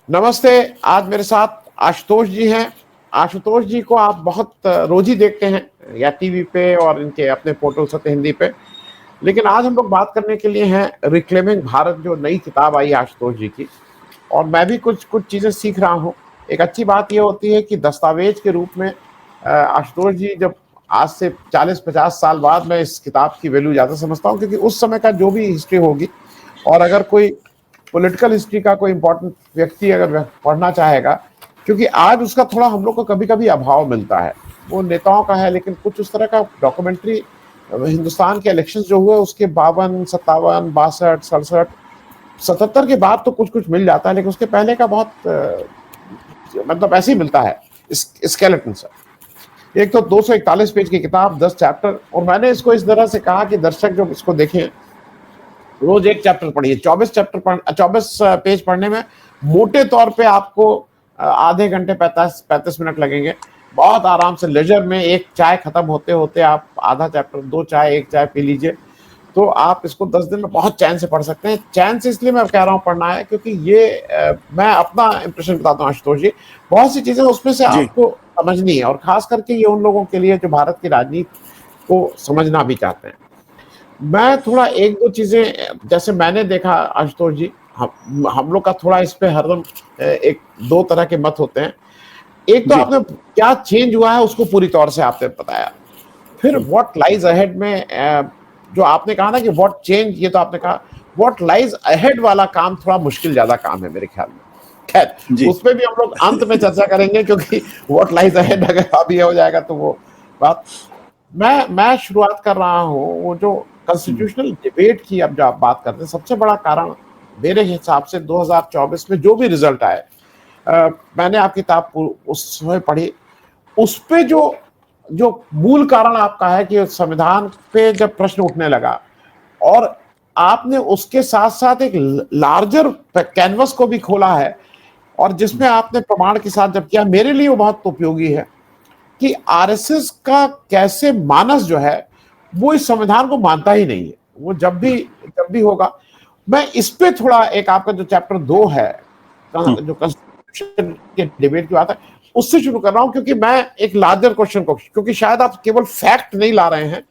नमस्ते। आज मेरे साथ आशुतोष जी हैं। आशुतोष जी को आप बहुत रोज ही देखते हैं या टीवी पे और इनके अपने पोर्टल सत्य हिंदी पे। लेकिन आज हम लोग बात करने के लिए हैं रिक्लेमिंग भारत, जो नई किताब आई है आशुतोष जी की। और मैं भी कुछ कुछ चीजें सीख रहा हूँ। एक अच्छी बात यह होती है कि दस्तावेज के रूप में आशुतोष जी, जब आज से 40-50 साल बाद मैं इस किताब की वैल्यू ज्यादा समझता हूँ, क्योंकि उस समय का जो भी हिस्ट्री होगी, और अगर कोई पॉलिटिकल हिस्ट्री का कोई इंपॉर्टेंट व्यक्ति अगर पढ़ना चाहेगा, क्योंकि आज उसका थोड़ा हम लोग को कभी कभी अभाव मिलता है, वो नेताओं का है, लेकिन कुछ उस तरह का डॉक्यूमेंट्री हिंदुस्तान के इलेक्शंस जो हुए उसके 52, 57, 62, 67, 77 के बाद तो कुछ कुछ मिल जाता है, लेकिन उसके पहले का बहुत मतलब ऐसे ही मिलता है स्केलेटन से। एक तो 241 पेज की किताब, 10 चैप्टर, और मैंने इसको इस तरह से कहा कि दर्शक जो इसको देखें, रोज एक चैप्टर पढ़िए। 24 पेज पढ़ने में मोटे तौर पे आपको आधे घंटे 35 मिनट लगेंगे। बहुत आराम से लेजर में, एक चाय खत्म होते होते आप आधा चैप्टर, 2 चाय, 1 चाय पी लीजिए, तो आप इसको 10 दिन में बहुत चैन से पढ़ सकते हैं। चैन से इसलिए मैं कह रहा हूँ पढ़ना है, क्योंकि ये मैं अपना इंप्रेशन बताता हूँ आशुतोष जी, बहुत सी चीजें उसमें से आपको समझनी है, और खास करके ये उन लोगों के लिए जो भारत की राजनीति को समझना भी चाहते हैं। मैं थोड़ा एक दो चीजें, जैसे मैंने देखा आशुतोष जी, हम लोग का थोड़ा इस पे हरदम एक दो तरह के मत होते हैं। एक तो आपने क्या चेंज हुआ है उसको पूरी तौर से आपने बताया, फिर व्हाट लाइज अहेड में जो आपने कहा ना कि व्हाट चेंज, ये तो आपने कहा। व्हाट लाइज अहेड वाला काम थोड़ा मुश्किल ज्यादा काम है मेरे ख्याल में। खैर उस पे भी हम लोग अंत में चर्चा करेंगे, क्योंकि व्हाट लाइज अहेड अगर अभी हो जाएगा तो वो बात। मैं शुरुआत कर रहा हूँ वो जो कॉन्स्टिट्यूशनल डिबेट की, अब जो आप बात करते हैं, सबसे बड़ा कारण मेरे हिसाब से 2024 में जो भी रिजल्ट आए, मैंने आपकी किताब उस समय पढ़ी, उस पे जो जो मूल कारण आपका है कि संविधान पे जब प्रश्न उठने लगा, और आपने उसके साथ साथ एक लार्जर कैनवस को भी खोला है, और जिसमें आपने प्रमाण के साथ जब किया, मेरे लिए वो बहुत उपयोगी है कि आरएसएस का कैसे मानस जो है वो इस संविधान को मानता ही नहीं है। वो जब भी होगा, मैं इस पे थोड़ा, एक आपका जो चैप्टर 2 है जो कॉन्स्टिट्यूशन के डिबेट की बात है, उससे शुरू कर रहा हूं, क्योंकि मैं एक लार्जर क्वेश्चन को, क्योंकि शायद आप केवल फैक्ट नहीं ला रहे हैं,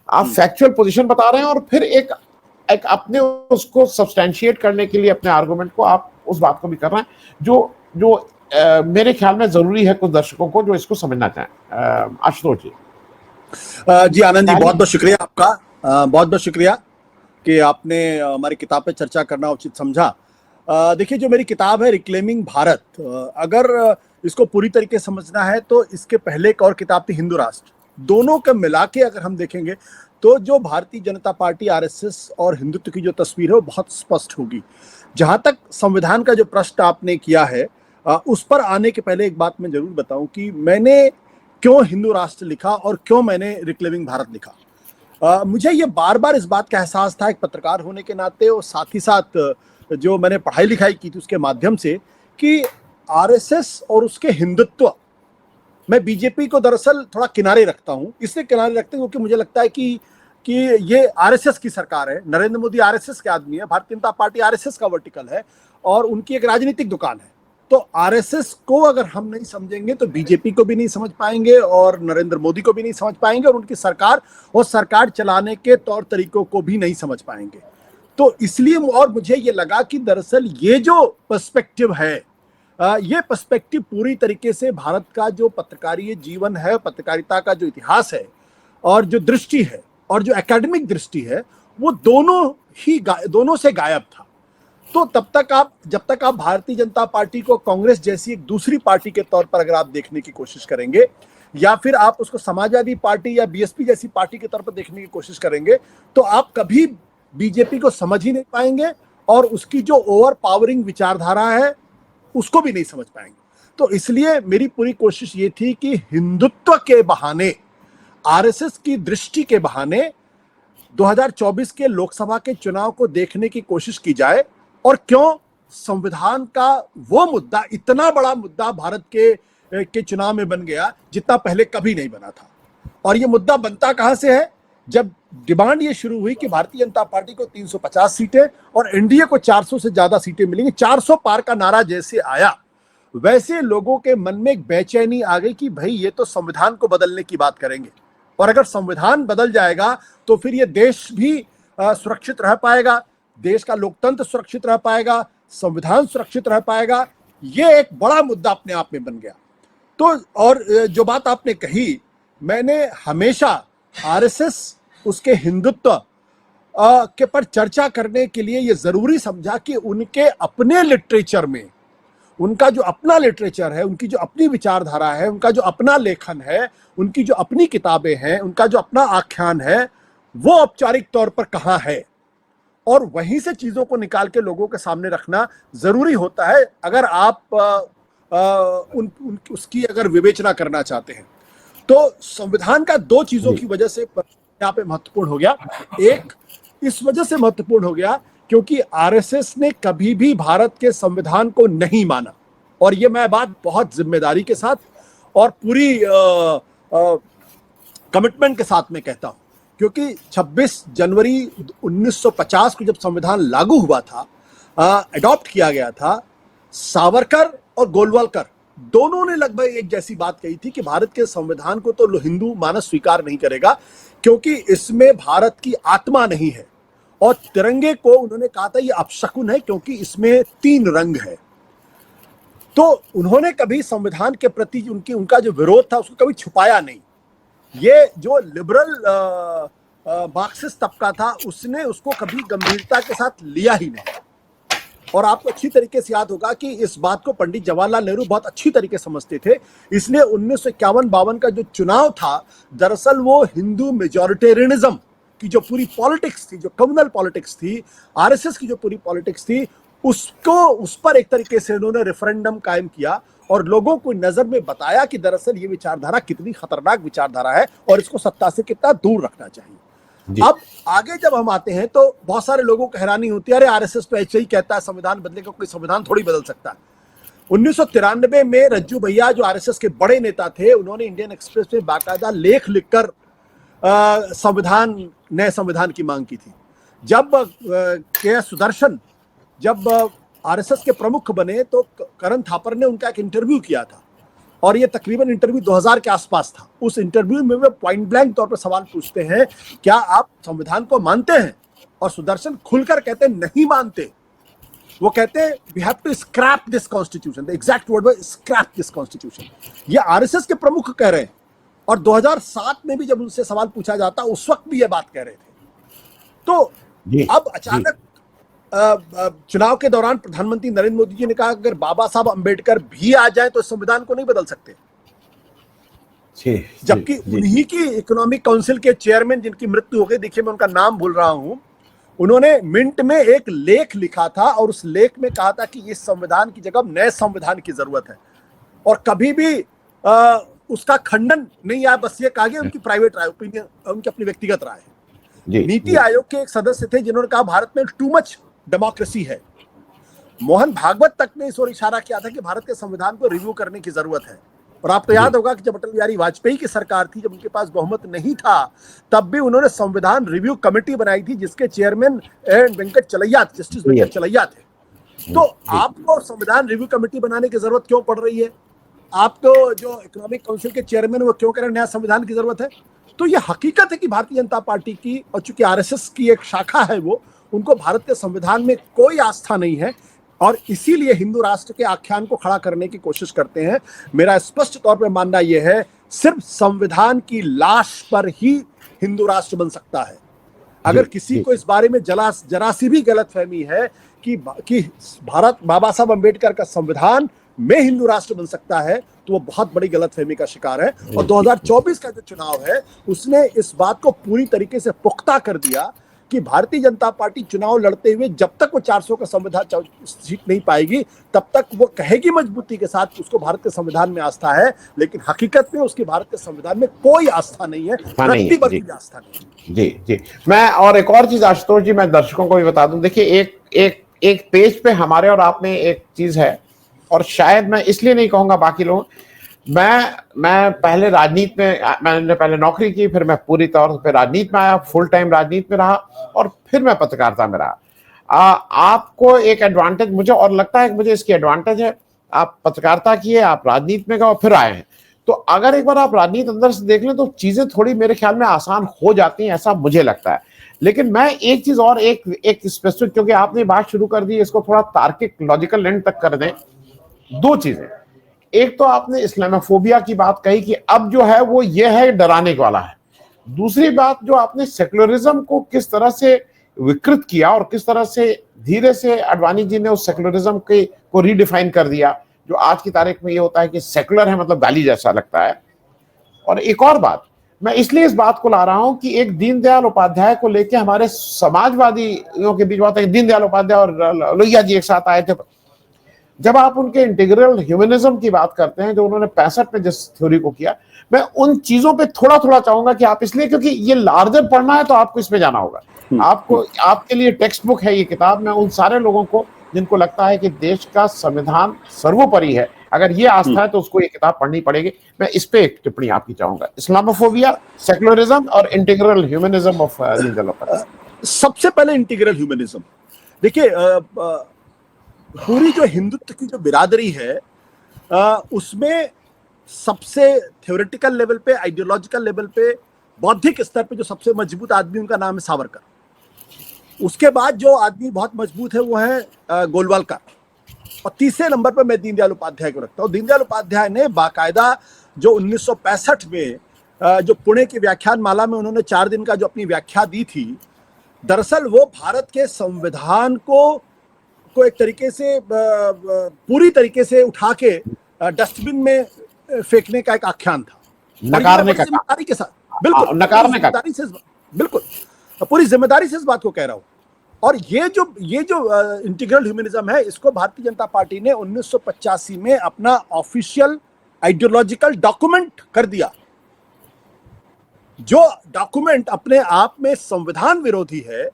आप फैक्चुअल पोजीशन बता रहे हैं, और फिर एक अपने उसको सब्सटैंशिएट करने के लिए अपने आर्गुमेंट को आप उस बात को भी कर रहे हैं जो जो मेरे ख्याल में जरूरी है कुछ दर्शकों को जो इसको समझना चाहें। आशुतोष जी। जी आनंद जी, बहुत बहुत शुक्रिया आपका। बहुत बहुत शुक्रिया कि आपने हमारी किताब पे चर्चा करना उचित समझा। देखिए, जो मेरी किताब है रिक्लेमिंग भारत, अगर इसको पूरी तरीके से समझना है तो इसके पहले एक और किताब थी हिंदू राष्ट्र। दोनों का मिला के अगर हम देखेंगे तो जो भारतीय जनता पार्टी, आरएसएस और हिंदुत्व की जो तस्वीर है वो बहुत स्पष्ट होगी। जहां तक संविधान का जो प्रश्न आपने किया है, उस पर आने के पहले एक बात मैं जरूर बताऊं कि मैंने क्यों हिंदू राष्ट्र लिखा और क्यों मैंने रिक्लेमिंग भारत लिखा। मुझे ये बार बार इस बात का एहसास था एक पत्रकार होने के नाते, और साथ ही साथ जो मैंने पढ़ाई लिखाई की थी उसके माध्यम से, कि आरएसएस और उसके हिंदुत्व, मैं बीजेपी को दरअसल थोड़ा किनारे रखता हूं। इसलिए किनारे रखते हैं क्योंकि मुझे लगता है कि ये आरएसएस की सरकार है, नरेंद्र मोदी आरएसएस के आदमी है, भारतीय जनता पार्टी आरएसएस का वर्टिकल है, और उनकी एक राजनीतिक दुकान है। तो आरएसएस को अगर हम नहीं समझेंगे तो बीजेपी को भी नहीं समझ पाएंगे, और नरेंद्र मोदी को भी नहीं समझ पाएंगे, और उनकी सरकार और सरकार चलाने के तौर तरीकों को भी नहीं समझ पाएंगे। तो इसलिए, और मुझे ये लगा कि दरअसल ये जो पर्सपेक्टिव है, ये पर्सपेक्टिव पूरी तरीके से भारत का जो पत्रकारीय जीवन है, पत्रकारिता का जो इतिहास है, और जो दृष्टि है, और जो एकेडमिक दृष्टि है, वो दोनों से गायब था। तो जब तक आप भारतीय जनता पार्टी को कांग्रेस जैसी एक दूसरी पार्टी के तौर पर अगर आप देखने की कोशिश करेंगे, या फिर आप उसको समाजवादी पार्टी या बीएसपी जैसी पार्टी के तौर पर देखने की कोशिश करेंगे, तो आप कभी बीजेपी को समझ ही नहीं पाएंगे, और उसकी जो ओवर पावरिंग विचारधारा है उसको भी नहीं समझ पाएंगे। तो इसलिए मेरी पूरी कोशिश ये थी कि हिंदुत्व के बहाने, आरएसएस की दृष्टि के बहाने 2024 के लोकसभा के चुनाव को देखने की कोशिश की जाए, और क्यों संविधान का वो मुद्दा इतना बड़ा मुद्दा भारत के चुनाव में बन गया जितना पहले कभी नहीं बना था। और ये मुद्दा बनता कहां से है? डिमांड ये शुरू हुई कि भारतीय जनता पार्टी को 350 सीटें और एनडीए को 400 से ज्यादा सीटें मिलेंगी। 400 पार का नारा जैसे आया, वैसे लोगों के मन में एक बेचैनी आ गई कि भाई ये तो संविधान को बदलने की बात करेंगे, और अगर संविधान बदल जाएगा तो फिर ये देश भी सुरक्षित रह पाएगा, देश का लोकतंत्र सुरक्षित रह पाएगा, संविधान सुरक्षित रह पाएगा। ये एक बड़ा मुद्दा अपने आप में बन गया। तो और जो बात आपने कही, मैंने हमेशा आरएसएस उसके हिंदुत्व के पर चर्चा करने के लिए ये जरूरी समझा कि उनके अपने लिटरेचर में, उनका जो अपना लिटरेचर है, उनकी जो अपनी विचारधारा है, उनका जो अपना लेखन है, उनकी जो अपनी किताबें हैं, उनका जो अपना आख्यान है, वो औपचारिक तौर पर कहाँ है, और वहीं से चीजों को निकाल के लोगों के सामने रखना जरूरी होता है अगर आप उसकी अगर विवेचना करना चाहते हैं। तो संविधान का दो चीजों की वजह से यहाँ पे महत्वपूर्ण हो गया। एक इस वजह से महत्वपूर्ण हो गया क्योंकि आरएसएस ने कभी भी भारत के संविधान को नहीं माना, और ये मैं बात बहुत जिम्मेदारी के साथ और पूरी कमिटमेंट के साथ में कहता हूं, क्योंकि 26 जनवरी 1950 को जब संविधान लागू हुआ था, अडॉप्ट किया गया था, सावरकर और गोलवलकर दोनों ने लगभग एक जैसी बात कही थी कि भारत के संविधान को तो हिंदू मानस स्वीकार नहीं करेगा क्योंकि इसमें भारत की आत्मा नहीं है, और तिरंगे को उन्होंने कहा था ये अपशकुन है क्योंकि इसमें 3 रंग है। तो उन्होंने कभी संविधान के प्रति उनका जो विरोध था उसको कभी छुपाया नहीं। ये जो लिबरल मार्क्सिस्ट तबका था उसने उसको कभी गंभीरता के साथ लिया ही नहीं। और आपको अच्छी तरीके से याद होगा कि इस बात को पंडित जवाहरलाल नेहरू बहुत अच्छी तरीके समझते थे, इसलिए 1951-52 का जो चुनाव था, दरअसल वो हिंदू मेजॉरिटेरियनिज्म की जो पूरी पॉलिटिक्स थी, जो कम्युनल पॉलिटिक्स थी, आरएसएस की जो पूरी पॉलिटिक्स थी, उस पर एक तरीके से उन्होंने रेफरेंडम कायम किया और लोगों को नजर में बताया कि दरअसल ये विचारधारा कितनी खतरनाक विचारधारा है और इसको सत्ता से कितना दूर रखना चाहिए। अब आगे जब हम आते हैं तो बहुत सारे लोगों को हैरानी होती है, अरे आरएसएस तो ऐसे ही कहता है संविधान बदलेगा, कोई संविधान थोड़ी बदल सकता है। 1993 में रज्जू भैया जो आरएसएस के बड़े नेता थे, उन्होंने इंडियन एक्सप्रेस में बाकायदा लेख लिखकर नए संविधान की मांग की थी। जब के सुदर्शन जब आरएसएस के प्रमुख बने तो करण थापर ने उनका एक इंटरव्यू किया था, और ये तकरीबन इंटरव्यू 2000 के आसपास था। उस इंटरव्यू में वे पॉइंट ब्लैंक तौर पर सवाल पूछते हैं, क्या आप संविधान को मानते हैं? और सुदर्शन खुलकर कहते हैं नहीं मानते। वो कहते हैं we have to scrap this constitution, the exact word was scrap this constitution. ये आरएसएस के प्रमुख कह रहे हैं, और 2007 में भी जब उनसे सवाल पूछा जाता उस वक्त भी ये बात कह रहे थे। तो अब अचानक चुनाव के दौरान प्रधानमंत्री नरेंद्र मोदी जी ने कहा अगर बाबा साहब अंबेडकर भी आ जाए तो संविधान को नहीं बदल सकते। जबकि उन्हीं की इकोनॉमिक काउंसिल के चेयरमैन जिनकी मृत्यु हो गई, देखिए मैं उनका नाम भूल रहा हूं, उन्होंने मिंट में एक लेख लिखा था और उस लेख में कहा था कि इस संविधान की जगह नए संविधान की जरूरत है, और कभी भी उसका खंडन नहीं आया, बस ये कहा गया उनकी प्राइवेट राय, ओपिनियन, उनकी अपनी व्यक्तिगत राय है। नीति आयोग के एक सदस्य थे जिन्होंने कहा भारत में टू मच डेमोक्रेसी है। मोहन भागवत तक ने इस ओर इशारा किया था कि भारत के संविधान को रिव्यू करने की जरूरत है। और आपको याद होगा कि जब अटल बिहारी वाजपेयी की सरकार थी, जब उनके पास बहुमत नहीं था, तब भी उन्होंने संविधान रिव्यू कमेटी बनाई थी जिसके चेयरमैन वेंकट चलैया, जस्टिस वेंकट चलैया थे। तो आपको संविधान रिव्यू कमेटी बनाने की जरूरत क्यों पड़ रही है? आपको जो इकोनॉमिक काउंसिल के चेयरमैन वो क्यों कह रहे हैं नया संविधान की जरूरत है? तो ये हकीकत है कि भारतीय जनता पार्टी की, और चूंकि आरएसएस की एक शाखा है, वो उनको भारत के संविधान में कोई आस्था नहीं है, और इसीलिए हिंदू राष्ट्र के आख्यान को खड़ा करने की कोशिश करते हैं। मेरा स्पष्ट तौर पर मानना यह है, सिर्फ संविधान की लाश पर ही हिंदू राष्ट्र बन सकता है। अगर किसी को इस बारे में जरा सी भी गलतफहमी है कि भारत बाबा साहब अंबेडकर का संविधान में हिंदू राष्ट्र बन सकता है, तो वो बहुत बड़ी गलतफहमी का शिकार है। और 2024 का जो चुनाव है उसने इस बात को पूरी तरीके से पुख्ता कर दिया कि भारतीय जनता पार्टी चुनाव लड़ते हुए जब तक वो 400 का संविधान सीट नहीं पाएगी, तब तक वो कहेगी मजबूती के साथ उसको भारत के संविधान में आस्था है, लेकिन हकीकत में उसकी भारत के संविधान में कोई आस्था नहीं है, रत्ती भी आस्था नहीं। जी मैं और एक और चीज आशुतोष जी, मैं दर्शकों को भी बता दूं, देखिए एक पेज पे हमारे और आप में एक चीज है, और शायद मैं इसलिए नहीं कहूंगा बाकी लोग, मैं पहले राजनीति में, मैंने पहले नौकरी की, फिर मैं पूरी तौर पे राजनीति में आया, फुल टाइम राजनीति में रहा, और फिर मैं पत्रकारिता में रहा। आपको एक एडवांटेज मुझे और लगता है कि मुझे इसकी एडवांटेज है, आप पत्रकारिता किए, आप राजनीति में गए और फिर आए हैं, तो अगर एक बार आप राजनीति अंदर से देख लें तो चीजें थोड़ी मेरे ख्याल में आसान हो जाती हैं, ऐसा मुझे लगता है। लेकिन मैं एक चीज और, एक स्पेसिफिक, क्योंकि आपने बात शुरू कर दी, इसको थोड़ा तार्किक लॉजिकल एंड तक कर दें। दो चीजें, एक तो आपने इस्लामोफोबिया की बात कही कि अब जो है वो ये है डराने वाला है। दूसरी बात जो आपने सेकुलरिज्म को किस तरह से विकृत किया और किस तरह से धीरे से अडवाणी जी ने उस सेकुलरिज्म के को रीडिफाइन कर दिया, जो आज की तारीख में ये होता है कि सेकुलर है मतलब गाली जैसा लगता है। और एक और बात, मैं इसलिए इस बात को ला रहा हूं कि एक दीनदयाल उपाध्याय को लेकर हमारे समाजवादियों के बीच बात है, दीनदयाल उपाध्याय और लोहिया जी एक साथ आए थे। जब आप उनके इंटीग्रल ह्यूमनिज्म की बात करते हैं, जो उन्होंने 65 में जिस थ्योरी को किया, मैं उन चीजों पे थोड़ा थोड़ा चाहूंगा कि आप, इसलिए क्योंकि ये लार्जर पढ़ना है तो आपको इसमें जाना होगा, आपको, आपके लिए टेक्स्ट बुक है ये किताब। मैं उन सारे लोगों को जिनको लगता है कि देश का संविधान सर्वोपरि है, अगर ये आस्था है तो उसको ये किताब पढ़नी पड़ेगी। मैं इस पे एक टिप्पणी आपकी चाहूंगा, इस्लामोफोबिया, सेकुलरिज्म और integral humanism of Deendayal Upadhyay. सबसे पहले इंटीग्रल ह्यूमनिज्म देखिए, पूरी जो हिंदुत्व की जो बिरादरी है, उसमें सबसे थ्योरेटिकल लेवल पे, आइडियोलॉजिकल लेवल पे, बौद्धिक स्तर पे जो सबसे मजबूत आदमी, उनका नाम है सावरकर। उसके बाद जो आदमी बहुत मजबूत है वो है गोलवालकर, और तीसरे नंबर पर मैं दीनदयाल उपाध्याय को रखता हूँ। दीनदयाल उपाध्याय ने बाकायदा जो 1965 में जो पुणे की व्याख्यान माला में उन्होंने 4 दिन का जो अपनी व्याख्या दी थी, दरअसल वो भारत के संविधान को एक तरीके से पूरी तरीके से उठा के डस्टबिन में फेंकने का एक आख्यान था, नकारने का, जिम्मेदारी के साथ, बिल्कुल नकारने का, बिल्कुल पूरी जिम्मेदारी से इस बात को कह रहा हूं। और ये जो इंटीग्रल ह्यूमनिज्म है, इसको भारतीय जनता पार्टी ने 1985 में अपना ऑफिशियल आइडियोलॉजिकल डॉक्यूमेंट कर दिया। जो डॉक्यूमेंट अपने आप में संविधान विरोधी है,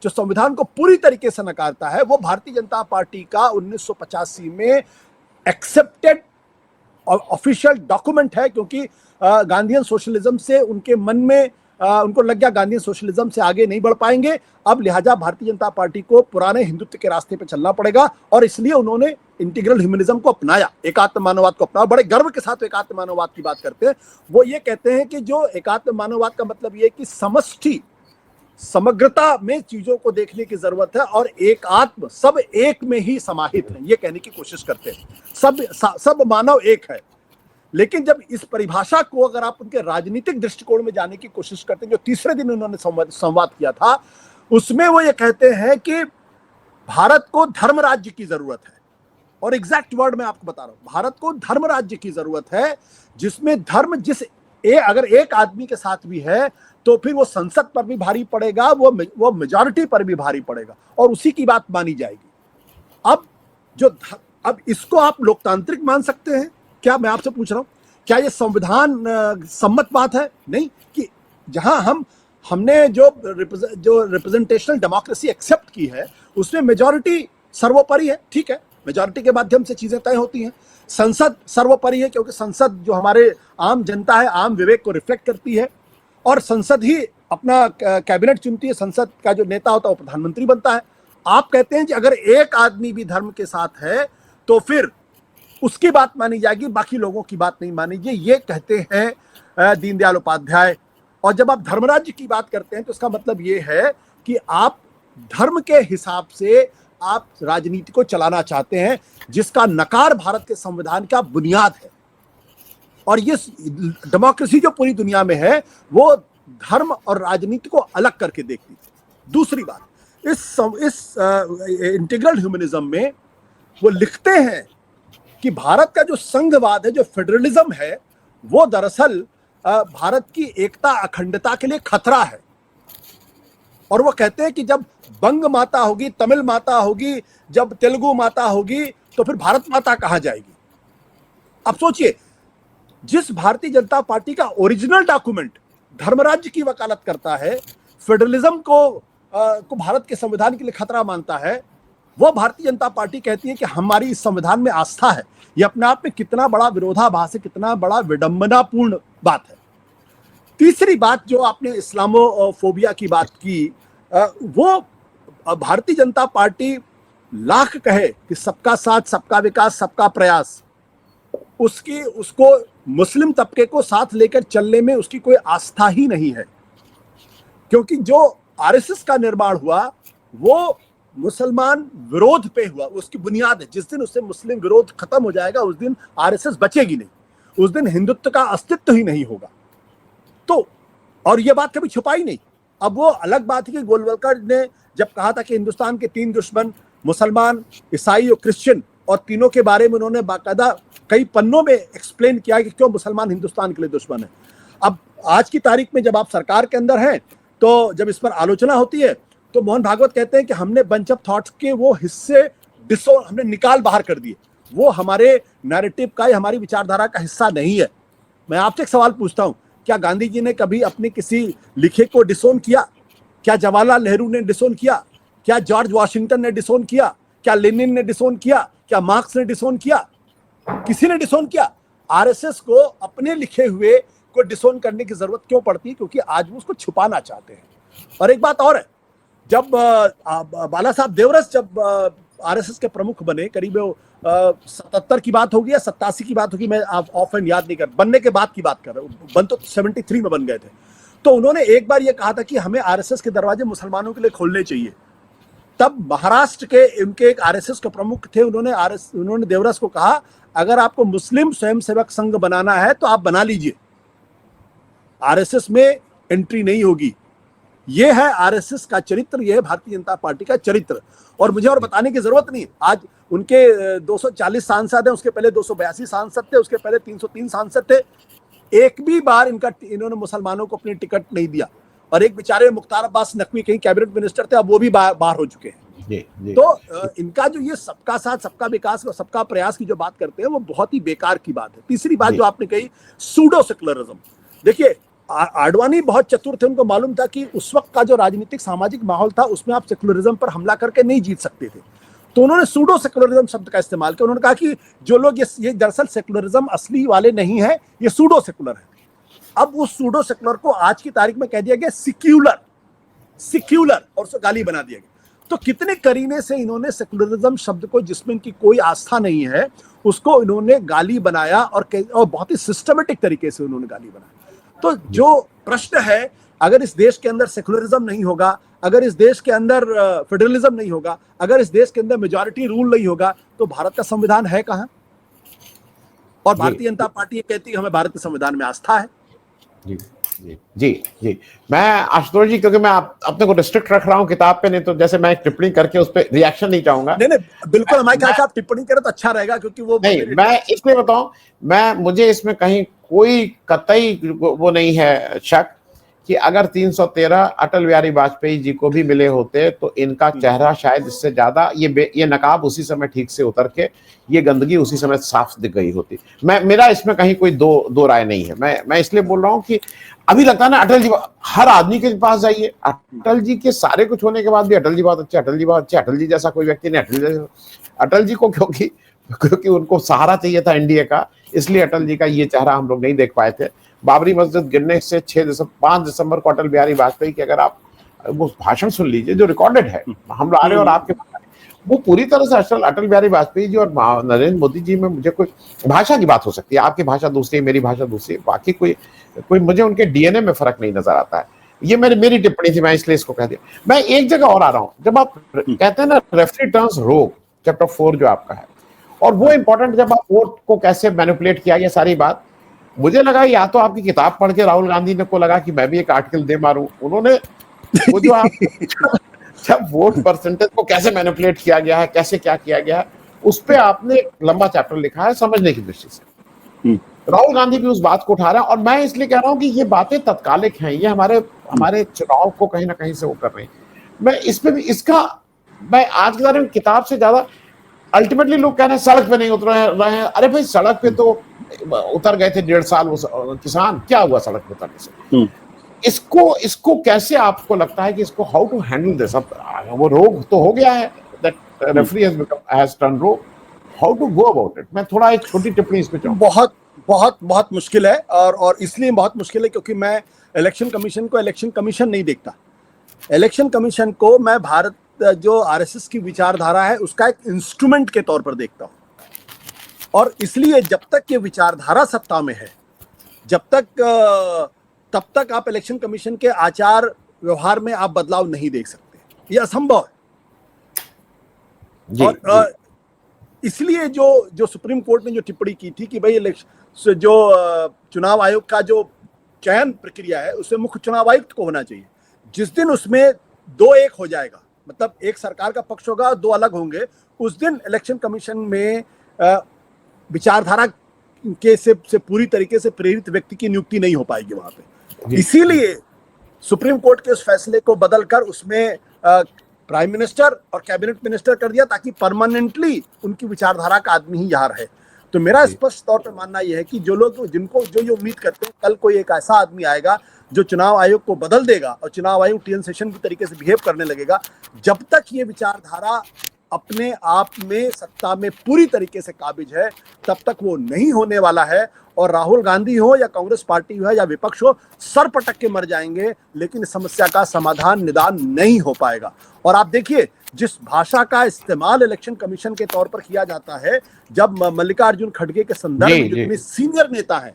जो संविधान को पूरी तरीके से नकारता है, वो भारतीय जनता पार्टी का 1985 में एक्सेप्टेड ऑफिशियल डॉक्यूमेंट है। क्योंकि गांधीयन सोशलिज्म से उनके मन में उनको लग गया गांधीयन सोशलिज्म से आगे नहीं बढ़ पाएंगे, अब लिहाजा भारतीय जनता पार्टी को पुराने हिंदुत्व के रास्ते पे चलना पड़ेगा, और इसलिए उन्होंने इंटीग्रल ह्यूमनिज्म को अपनाया, एकात्म मानववाद को अपनाया। बड़े गर्व के साथ एकात्म मानववाद की बात करते हैं। वो ये कहते हैं कि जो एकात्म मानववाद का मतलब ये है कि समष्टि, समग्रता में चीजों को देखने की जरूरत है, और एक आत्म, सब एक में ही समाहित है, ये कहने की कोशिश करते हैं। सब मानव एक है। लेकिन जब इस परिभाषा को अगर आप उनके राजनीतिक दृष्टिकोण में जाने की कोशिश करते हैं, जो तीसरे दिन उन्होंने संवाद किया था, उसमें वो ये कहते हैं कि भारत को धर्म राज्य की जरूरत है। और एग्जैक्ट वर्ड मैं आपको बता रहा हूं, भारत को धर्म राज्य की जरूरत है, जिसमें धर्म अगर एक आदमी के साथ भी है तो फिर वो संसद पर भी भारी पड़ेगा, वो मेजॉरिटी पर भी भारी पड़ेगा, और उसी की बात मानी जाएगी। अब इसको आप लोकतांत्रिक मान सकते हैं क्या? मैं आपसे पूछ रहा हूं, क्या ये संविधान सम्मत बात है? नहीं, कि जहां हमने जो रिप्रेजेंटेशनल डेमोक्रेसी एक्सेप्ट की है, उसमें मेजॉरिटी सर्वोपरि है। ठीक है, मेजॉरिटी के माध्यम से चीजें तय होती हैं। संसद सर्वोपरि है, क्योंकि संसद जो हमारे आम जनता है, आम विवेक को रिफ्लेक्ट करती है, और संसद ही अपना कैबिनेट चुनती है। संसद का जो नेता होता है वो प्रधानमंत्री बनता है। आप कहते हैं कि अगर एक आदमी भी धर्म के साथ है तो फिर उसकी बात मानी जाएगी, बाकी लोगों की बात नहीं मानी जाएगी, ये कहते हैं दीनदयाल उपाध्याय। और जब आप धर्मराज्य की बात करते हैं तो इसका मतलब ये है कि आप धर्म के हिसाब से आप राजनीति को चलाना चाहते हैं, जिसका नकार भारत के संविधान का बुनियाद है। और ये डेमोक्रेसी जो पूरी दुनिया में है, वो धर्म और राजनीति को अलग करके देखती है। दूसरी बात, इस इंटीग्रल ह्यूमनिज्म में वो लिखते हैं कि भारत का जो संघवाद है, जो फेडरलिज्म है, वो दरअसल भारत की एकता, अखंडता के लिए खतरा है। और वो कहते हैं कि जब बंग माता होगी, तमिल माता होगी, जब तेलुगु माता होगी, तो फिर भारत माता कहां जाएगी? अब सोचिए, जिस भारतीय जनता पार्टी का ओरिजिनल डॉक्यूमेंट धर्मराज्य की वकालत करता है, फेडरलिज्म को भारत के संविधान के लिए खतरा मानता है, वो भारतीय जनता पार्टी कहती है कि हमारी इस संविधान में आस्था है। ये अपने आप में कितना बड़ा विरोधाभास है, कितना बड़ा विडंबनापूर्ण बात है। तीसरी बात जो आपने इस्लामोफोबिया की बात की, वो भारतीय जनता पार्टी लाख कहे कि सबका साथ, सबका विकास, सबका प्रयास, उसको मुस्लिम तबके को साथ लेकर चलने में उसकी कोई आस्था ही नहीं है। क्योंकि जो आरएसएस का निर्माण हुआ वो मुसलमान विरोध पे हुआ, उसकी बुनियाद है। जिस दिन उससे मुस्लिम विरोध खत्म हो जाएगा उस दिन आरएसएस बचेगी नहीं, उस दिन हिंदुत्व का अस्तित्व ही नहीं होगा। तो और ये बात कभी छुपाई नहीं। अब वो अलग बात है कि गोलवलकर ने जब कहा था कि हिंदुस्तान के 3 दुश्मन मुसलमान, ईसाई और क्रिश्चियन, और तीनों के बारे में उन्होंने बाकायदा कई पन्नों में एक्सप्लेन किया कि क्यों मुसलमान हिंदुस्तान के लिए दुश्मन है। अब आज की तारीख में जब आप सरकार के अंदर हैं तो जब इस पर आलोचना होती है तो मोहन भागवत कहते हैं कि हमने बंच ऑफ थॉट्स के वो हिस्से हमने निकाल बाहर कर दिए, वो हमारे नैरेटिव का या हमारी विचारधारा का हिस्सा नहीं है। मैं आपसे एक सवाल पूछता हूं, क्या गांधी जी ने कभी अपने किसी लिखे को डिसोन किया? क्या जवाहरलाल नेहरू ने डिसोन किया? क्या जॉर्ज वॉशिंगटन ने डिसोन किया? क्या लेनिन ने डिसोन किया? क्या मार्क्स ने डिसोन किया? किसी ने डिसोन किया? आरएसएस को अपने लिखे हुए को डिसोन करने की जरूरत क्यों पड़ती है? क्योंकि आज वो उसको छुपाना चाहते हैं। और एक बात और है, जब बाला साहब देवरस जब आरएसएस के प्रमुख बने, करीब 77 की बात होगी या 87 की बात होगी, मैं ऑफ एंड याद नहीं कर, बनने के बाद की बात कर रहा हूँ, बन तो 73 में बन गए थे। तो उन्होंने एक बार ये कहा था कि हमें आरएसएस के दरवाजे मुसलमानों के लिए खोलने चाहिए। तब महाराष्ट्र के उनके एक आरएसएस के प्रमुख थे, उन्होंने देवरस को कहा अगर आपको मुस्लिम स्वयंसेवक संघ बनाना है तो आप बना लीजिए, आरएसएस में एंट्री नहीं होगी। यह है आरएसएस का चरित्र, यह है भारतीय जनता पार्टी का चरित्र। और मुझे और बताने की जरूरत नहीं, आज उनके 240 सांसद हैं, उसके पहले 282 सांसद थे, उसके पहले 303 सांसद थे। एक भी बार इन्होंने मुसलमानों को अपनी टिकट नहीं दिया। और एक बेचारे मुख्तार अब्बास नकवी कहीं कैबिनेट मिनिस्टर थे, अब वो भी बाहर हो चुके हैं। जी। तो इनका जो ये सबका साथ, सबका विकास और सबका प्रयास की जो बात करते हैं वो बहुत ही बेकार की बात है। तीसरी बात जो आपने कही, सूडो सेकुलरिज्म। देखिए, आडवाणी बहुत चतुर थे, उनको मालूम था कि उस वक्त का जो राजनीतिक सामाजिक माहौल था उसमें आप सेकुलरिज्म पर हमला करके नहीं जीत सकते थे। तो उन्होंने सूडो सेकुलरिज्म शब्द का इस्तेमाल किया। उन्होंने कहा कि जो लोग ये दरअसल सेकुलरिज्म असली वाले नहीं है, ये सूडो सेकुलर है। अब उस सूडो सेकुलर को आज की तारीख में कह दिया गया सिक्यूलर और उसको गाली बना दिया गया। तो कितने करीने से इन्होंने सेकुलरिज्म शब्द को, जिसमें इनकी कोई आस्था नहीं है, उसको इन्होंने गाली बनाया और बहुत ही सिस्टमेटिक तरीके से उन्होंने गाली बनाया। तो जो प्रश्न है, अगर इस देश के अंदर सेकुलरिज्म नहीं होगा, अगर इस देश के अंदर फेडरलिज्म नहीं होगा, अगर इस देश के अंदर मेजॉरिटी रूल नहीं होगा, तो भारत का संविधान है कहां? और भारतीय जनता पार्टी ये कहती है हमें भारत के संविधान में आस्था है। जी जी जी जी। मैं आशुतोष जी, क्योंकि मैं अपने को रिस्ट्रिक्ट रख रहा हूं किताब पे, नहीं तो जैसे मैं टिप्पणी करके उस पर रिएक्शन नहीं चाहूंगा। नहीं, बिल्कुल हमारे ख्याल से आप टिप्पणी करें तो अच्छा रहेगा, क्योंकि वो नहीं, मैं इसलिए बताऊं, मुझे इसमें कहीं कोई कतई वो नहीं है शक कि अगर 313 अटल बिहारी वाजपेयी जी को भी मिले होते तो इनका चेहरा शायद इससे ज्यादा, ये नकाब उसी समय ठीक से उतर के ये गंदगी उसी समय साफ दिख गई होती। मेरा इसमें कहीं कोई दो राय नहीं है। मैं इसलिए बोल रहा हूं कि अभी लगता है ना, अटल जी, हर आदमी के पास जाइए, अटल जी के सारे कुछ होने के बाद भी अटल जी बहुत अच्छे, अटल जी बहुत अच्छे, अटल जी जैसा कोई व्यक्ति नहीं। अटल जी को क्योंकि उनको सहारा चाहिए था एनडीए का, इसलिए अटल जी का ये चेहरा हम लोग नहीं देख पाए थे। बाबरी मस्जिद गिरने से 5 दिसंबर को अटल बिहारी वाजपेयी की अगर आप वो भाषण सुन लीजिए जो रिकॉर्डेड है, हम लोग आ रहे और आपके, वो पूरी तरह से अटल बिहारी वाजपेयी जी और नरेंद्र मोदी जी में मुझे कोई भाषा की बात हो सकती है, आपकी भाषा दूसरी, मेरी भाषा दूसरी, बाकी कोई मुझे उनके डीएनए में फर्क नहीं नजर आता है। ये मेरी टिप्पणी थी, मैं इसलिए इसको कह दिया। मैं एक जगह और आ रहा हूँ, जब आप कहते हैं ना रेफरी टर्न्स रोग, चैप्टर 4 जो आपका है, और वो इंपॉर्टेंट, जब आप वोट को कैसे मैनिपुलेट किया, ये सारी बात मुझे लगा या तो आपकी किताब पढ़ के राहुल गांधी को लगा कि मैं भी एक आर्टिकल दे मारूं, उन्होंने वो जो आप जब वोट परसेंटेज को कैसे मैनिपुलेट किया गया है, कैसे क्या किया गया है, उस पे आपने एक लंबा चैप्टर लिखा है समझने की दृष्टि से। राहुल गांधी भी उस बात को उठा रहा है, और मैं इसलिए कह रहा हूं कि ये बातें तत्कालिक हैं, ये हमारे चुनाव को कहीं ना कहीं से वो कर रहे हैं। मैं इस पे भी मैं आज के बारे में किताब से ज्यादा, अल्टीमेटली लोग कह रहे हैं सड़क पे नहीं उतर रहे हैं। अरे भाई, सड़क पे तो उतर गए थे 1.5 साल वो किसान, क्या हुआ सड़क पे उतरने से? इसको कैसे आपको लगता है कि इसको हाउ टू हैंडल दिस? अब वो रोग तो हो गया है, that referee has turned rogue. How to go about it? मैं थोड़ा एक छोटी टिप्पणी इस पे चाहूँ। बहुत बहुत बहुत मुश्किल है, और इसलिए बहुत मुश्किल है क्योंकि मैं इलेक्शन कमीशन को इलेक्शन कमीशन नहीं देखता। इलेक्शन कमीशन को मैं भारत जो आरएसएस की विचारधारा है उसका एक इंस्ट्रूमेंट के तौर पर देखता हूं, और इसलिए जब तक ये विचारधारा सत्ता में है, तब तक आप इलेक्शन कमीशन के आचार व्यवहार में आप बदलाव नहीं देख सकते, ये असंभव है। और इसलिए जो सुप्रीम कोर्ट ने जो टिप्पणी की थी कि भाई इलेक्शन जो चुनाव आयोग का जो चयन प्रक्रिया है उसमें मुख्य चुनाव आयुक्त को होना चाहिए, जिस दिन उसमें 2-1 हो जाएगा, मतलब एक सरकार का पक्ष होगा और 2 अलग होंगे, उस दिन इलेक्शन कमीशन में विचारधारा के से पूरी तरीके से प्रेरित व्यक्ति की नियुक्ति नहीं हो पाएगी वहां पे। इसीलिए सुप्रीम कोर्ट के उस फैसले को बदलकर उसमें प्राइम मिनिस्टर और कैबिनेट मिनिस्टर कर दिया, ताकि परमानेंटली उनकी विचारधारा का आदमी ही यहाँ रहे। तो मेरा स्पष्ट तौर पे मानना यह है कि जो लोग जिनको जो ये उम्मीद करते हैं कल कोई एक ऐसा आदमी आएगा जो चुनाव आयोग को बदल देगा और चुनाव आयोग टीएन सेशन की तरीके से बिहेव करने लगेगा, जब तक ये विचारधारा अपने आप में सत्ता में पूरी तरीके से काबिज है तब तक वो नहीं होने वाला है। और राहुल गांधी हो या कांग्रेस पार्टी हो या विपक्ष हो, सर पटक के मर जाएंगे, लेकिन इस समस्या का समाधान निदान नहीं हो पाएगा। और आप देखिए जिस भाषा का इस्तेमाल इलेक्शन कमीशन के तौर पर किया जाता है, जब मल्लिकार्जुन खड़गे के संदर्भ में जितने सीनियर नेता हैं,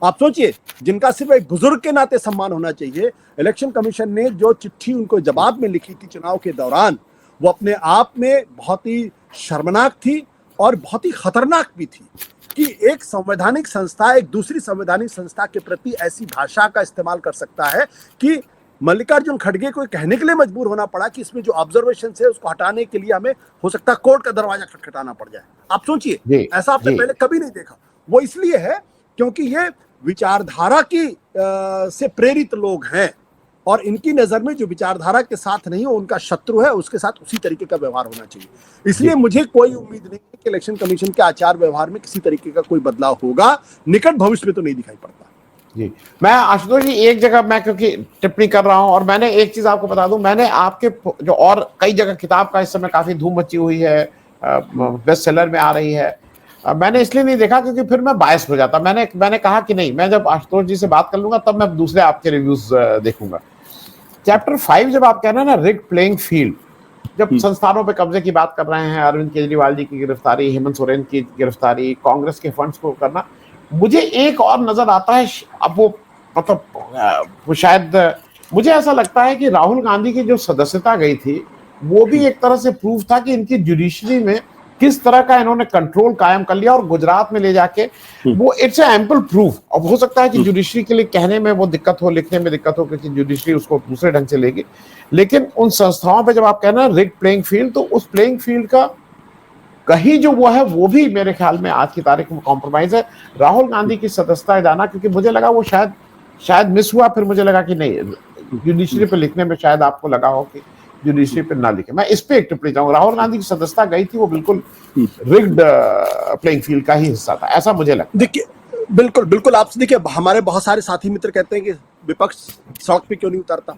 आप सोचिए, जिनका सिर्फ एक बुजुर्ग के नाते सम्मान होना चाहिए, इलेक्शन कमीशन ने जो चिट्ठी उनको जवाब में लिखी थी चुनाव के दौरान, वो अपने आप में बहुत ही शर्मनाक थी और बहुत ही खतरनाक भी थी कि एक संवैधानिक संस्था एक दूसरी संवैधानिक संस्था के प्रति ऐसी भाषा का इस्तेमाल कर सकता है कि मल्लिकार्जुन खड़गे को कहने के लिए मजबूर होना पड़ा कि इसमें जो ऑब्जर्वेशन है उसको हटाने के लिए हमें हो सकता है कोर्ट का दरवाजा खटखटाना पड़ जाए। आप सोचिए, ऐसा आपने पहले कभी नहीं देखा। वो इसलिए है क्योंकि ये विचारधारा की से प्रेरित लोग हैं, और इनकी नजर में जो विचारधारा के साथ नहीं हो उनका शत्रु है, उसके साथ उसी तरीके का व्यवहार होना चाहिए। इसलिए मुझे कोई उम्मीद नहीं है कि इलेक्शन कमीशन के आचार व्यवहार में किसी तरीके का कोई बदलाव होगा, निकट भविष्य में तो नहीं दिखाई पड़ता। जी, मैं आशुतोष जी एक जगह मैं क्योंकि टिप्पणी कर रहा हूं, और मैंने एक चीज आपको बता दूं, मैंने आपके जो और कई जगह किताब का इस समय काफी धूम मची हुई है, बेस्ट सेलर में आ रही है, मैंने इसलिए नहीं देखा क्योंकि फिर मैं बायस हो जाता। मैंने कहा कि नहीं, मैं जब आशुतोष जी से बात कर लूंगा तब मैं दूसरे आपके रिव्यूज देखूंगा। चैप्टर 5 जब आप कह रहे हैं ना रिग्ड प्लेइंग फील्ड, जब संस्थानों पे कब्जे की बात कर रहे हैं, अरविंद केजरीवाल जी की गिरफ्तारी, हेमंत सोरेन की गिरफ्तारी, कांग्रेस के फंड्स को करना, मुझे एक और नजर आता है। अब वो मतलब वो शायद मुझे ऐसा लगता है कि राहुल गांधी की जो सदस्यता गई थी वो भी एक तरह से प्रूफ था कि इनकी जुडिशरी में किस तरह का इन्होंने कंट्रोल कायम कर लिया, और गुजरात में ले जाके वो इट्स एम्पल प्रूफ। अब हो सकता है कि जुडिशरी के लिए कहने में वो दिक्कत हो, लिखने में दिक्कत हो, क्योंकि जुडिशरी उसको दूसरे ढंग से लेगी, लेकिन उन संस्थाओं पे जब आप कह रहे हैं रिग्ड प्लेइंग फील्ड, तो उस प्लेइंग फील्ड का कहीं जो वो है वो भी मेरे ख्याल में आज की तारीख में कॉम्प्रोमाइज है। राहुल गांधी की सदस्यता जाना, क्योंकि मुझे लगा वो शायद मिस हुआ, फिर मुझे लगा कि नहीं, जुडिशरी पे लिखने में शायद आपको लगा हो कि जुडिशरी पे ना लिखे। मैं इस पे एक टिप्पणी चाहूंगा, राहुल गांधी की सदस्यता गई थी वो बिल्कुल रिग्ड प्लेइंग फील्ड का ही हिस्सा था, ऐसा मुझे लगता है। देखिए, बिल्कुल बिल्कुल आपसे देखिए, हमारे बहुत सारे साथी मित्र कहते हैं कि विपक्ष सड़क पे क्यों नहीं उतरता।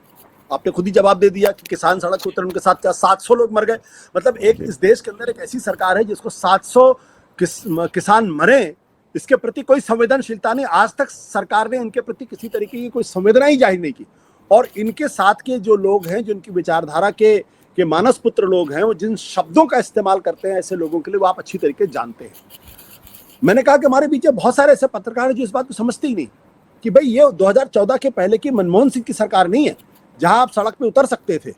आपने खुद ही जवाब दे दिया कि किसान सड़क पे उतरे, उनके साथ क्या 700 लोग मर गए। मतलब एक इस देश के अंदर एक ऐसी सरकार है जिसको 700 किसान मरे, इसके प्रति कोई संवेदनशीलता नहीं। आज तक सरकार ने इनके प्रति किसी तरीके की कोई संवेदना ही जाहिर नहीं की। और इनके साथ के जो लोग हैं, जो इनकी विचारधारा के मानस पुत्र लोग हैं, वो जिन शब्दों का इस्तेमाल करते हैं ऐसे लोगों के लिए, वो आप अच्छी तरीके से जानते हैं। मैंने कहा कि हमारे बीच बहुत सारे ऐसे पत्रकार हैं जो इस बात को समझते ही नहीं कि भाई ये 2014 के पहले की मनमोहन सिंह की सरकार नहीं है, जहां आप सड़क पे उतर सकते थे,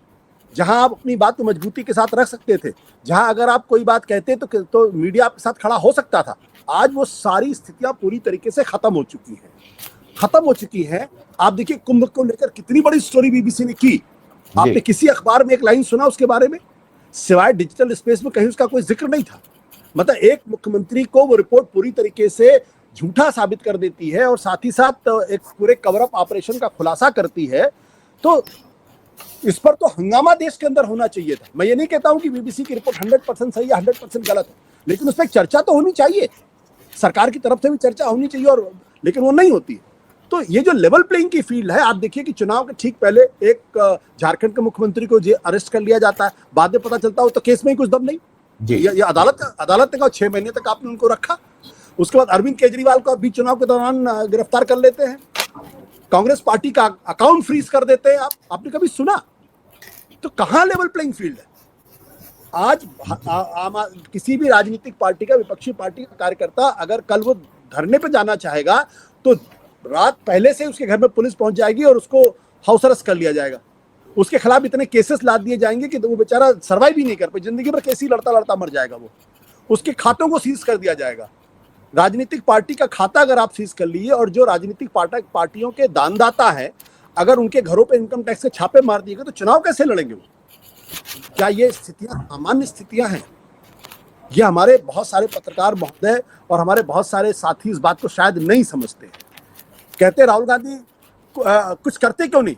जहां आप अपनी बात को मजबूती के साथ रख सकते थे, जहां अगर आप कोई बात कहते तो मीडिया आपके साथ खड़ा हो सकता था। आज वो सारी स्थितियां पूरी तरीके से खत्म हो चुकी हैं। आप देखिए, कुंभ को लेकर कितनी बड़ी स्टोरी बीबीसी ने की। आपने किसी अखबार में एक लाइन सुना उसके बारे में? सिवाय डिजिटल स्पेस में कहीं उसका कोई जिक्र नहीं था। मतलब एक मुख्यमंत्री को वो रिपोर्ट पूरी तरीके से झूठा साबित कर देती है और साथ ही साथ एक पूरे कवर अप ऑपरेशन का खुलासा करती है। तो इस पर तो हंगामा देश के अंदर होना चाहिए था। मैं ये नहीं कहता हूं कि बीबीसी की रिपोर्ट 100% सही है, 100% गलत है, लेकिन उस पर चर्चा तो होनी चाहिए, सरकार की तरफ से भी चर्चा होनी चाहिए, और लेकिन वो नहीं होती है। तो ये जो लेवल प्लेइंग की फील्ड है, आप देखिए कि चुनाव के ठीक पहले एक झारखंड के मुख्यमंत्री को अरेस्ट कर लिया जाता है, बाद में पता चलता है तो केस में ही कुछ दम नहीं। ये अदालत ने कहा 6 महीने तक आपने उनको रखा। उसके बाद अरविंद केजरीवाल को भी चुनाव के दौरान गिरफ्तार कर लेते हैं, कांग्रेस पार्टी का अकाउंट फ्रीज कर देते हैं। आपने कभी सुना? तो कहां लेवल प्लेइंग फील्ड है? आज किसी भी राजनीतिक पार्टी का, विपक्षी पार्टी का कार्यकर्ता अगर कल वो धरने पे जाना चाहेगा तो रात पहले से उसके घर में पुलिस पहुंच जाएगी और उसको हाउस अरेस्ट कर लिया जाएगा। उसके खिलाफ इतने केसेस लाद दिए जाएंगे कि वो बेचारा सर्वाइव ही नहीं कर पाए, जिंदगी भर केस ही लड़ता लड़ता मर जाएगा। वो उसके खातों को सीज कर दिया जाएगा। राजनीतिक पार्टी का खाता अगर आप सीज कर लिए और जो राजनीतिक पार्टियों के दानदाता है अगर उनके घरों पे इनकम टैक्स के छापे मार दिए गए तो चुनाव कैसे लड़ेंगे वो? क्या ये स्थितियां सामान्य स्थितियां हैं? ये हमारे बहुत सारे पत्रकार महोदय और हमारे बहुत सारे साथी इस बात को शायद नहीं समझते। कहते राहुल गांधी कुछ करते क्यों नहीं?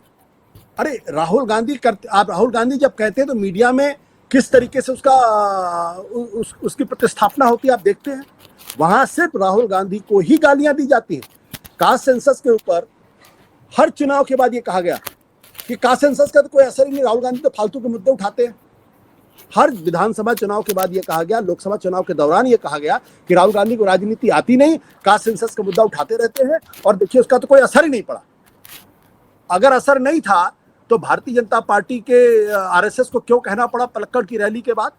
अरे राहुल गांधी जब कहते हैं तो मीडिया में किस तरीके से उसकी प्रतिस्थापना होती है आप देखते हैं। वहां सिर्फ राहुल गांधी को ही गालियां दी जाती हैं। कास्ट सेंसस के ऊपर हर चुनाव के बाद ये कहा गया कि कास्ट सेंसस का तो कोई असर ही नहीं, राहुल गांधी तो फालतू के मुद्दे उठाते हैं। हर विधानसभा चुनाव के बाद ये कहा गया, लोकसभा चुनाव के दौरान ये कहा गया कि राहुल गांधी को राजनीति आती नहीं, कास्ट सेंसस का मुद्दा उठाते रहते हैं और देखिए उसका तो कोई असर ही नहीं पड़ा। अगर असर नहीं था तो भारतीय जनता पार्टी के आरएसएस को क्यों कहना पड़ा पलक्कड़ की रैली के बाद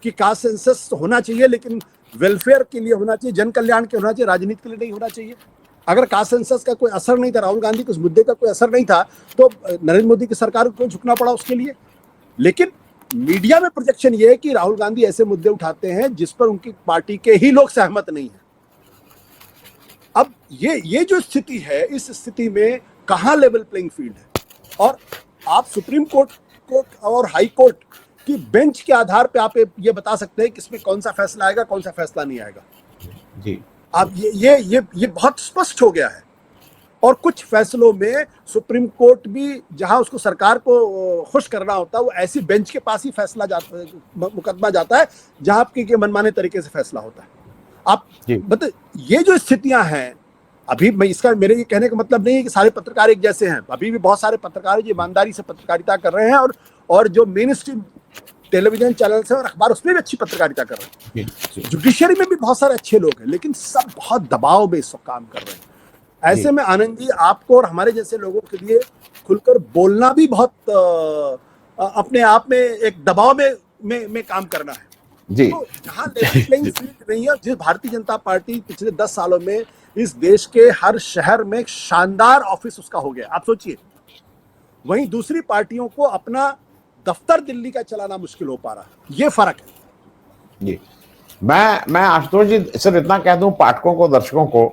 कि कास्ट सेंसस होना चाहिए लेकिन वेलफेयर के लिए होना चाहिए, जन कल्याण के होना चाहिए, राजनीति के लिए नहीं होना चाहिए। अगर कास्ट सेंसस का कोई असर नहीं था, राहुल गांधी को उस मुद्दे का कोई असर नहीं था तो नरेंद्र मोदी की सरकार को झुकना पड़ा उसके लिए। लेकिन मीडिया में प्रोजेक्शन ये है कि राहुल गांधी ऐसे मुद्दे उठाते हैं जिस पर उनकी पार्टी के ही लोग सहमत नहीं है। अब ये जो स्थिति है, इस स्थिति में कहां लेवल प्लेइंग फील्ड है? और आप सुप्रीम कोर्ट को और हाई कोर्ट की बेंच के आधार पे आप ये बता सकते हैं कि इसमें कौन सा फैसला आएगा, कौन सा फैसला नहीं आएगा। जी, अब ये बहुत स्पष्ट हो गया है। और कुछ फैसलों में सुप्रीम कोर्ट भी जहां उसको सरकार को खुश करना होता है वो ऐसी बेंच के पास ही मुकदमा जाता है जहां आपके मनमाने तरीके से फैसला होता है। आप बता, ये जो स्थितियां हैं अभी, मेरे ये कहने का मतलब नहीं है कि सारे पत्रकार एक जैसे हैं। अभी भी बहुत सारे पत्रकार जो ईमानदारी से पत्रकारिता कर रहे हैं और जो मेन स्ट्रीम टेलीविजन चैनल से और अखबार उसमें भी अच्छी पत्रकारिता कर रहे हैं। जुडिशरी में भी बहुत सारे अच्छे लोग हैं, लेकिन सब बहुत दबाव में इस वक्त काम कर रहे हैं। ऐसे में आनंद जी, आपको और हमारे जैसे लोगों के लिए खुलकर बोलना भी बहुत अपने आप में एक दबाव में काम करना है जी। तो जहां लेवल प्लेइंग फील्ड नहीं है, जिस भारतीय जनता पार्टी पिछले 10 सालों में इस देश के हर शहर में एक शानदार ऑफिस उसका हो गया, आप सोचिए, वहीं दूसरी पार्टियों को अपना दफ्तर दिल्ली का चलाना मुश्किल हो पा रहा है। ये फर्क है जी। मैं आशुतोष जी सिर्फ इतना कह दूं पाठकों को, दर्शकों को,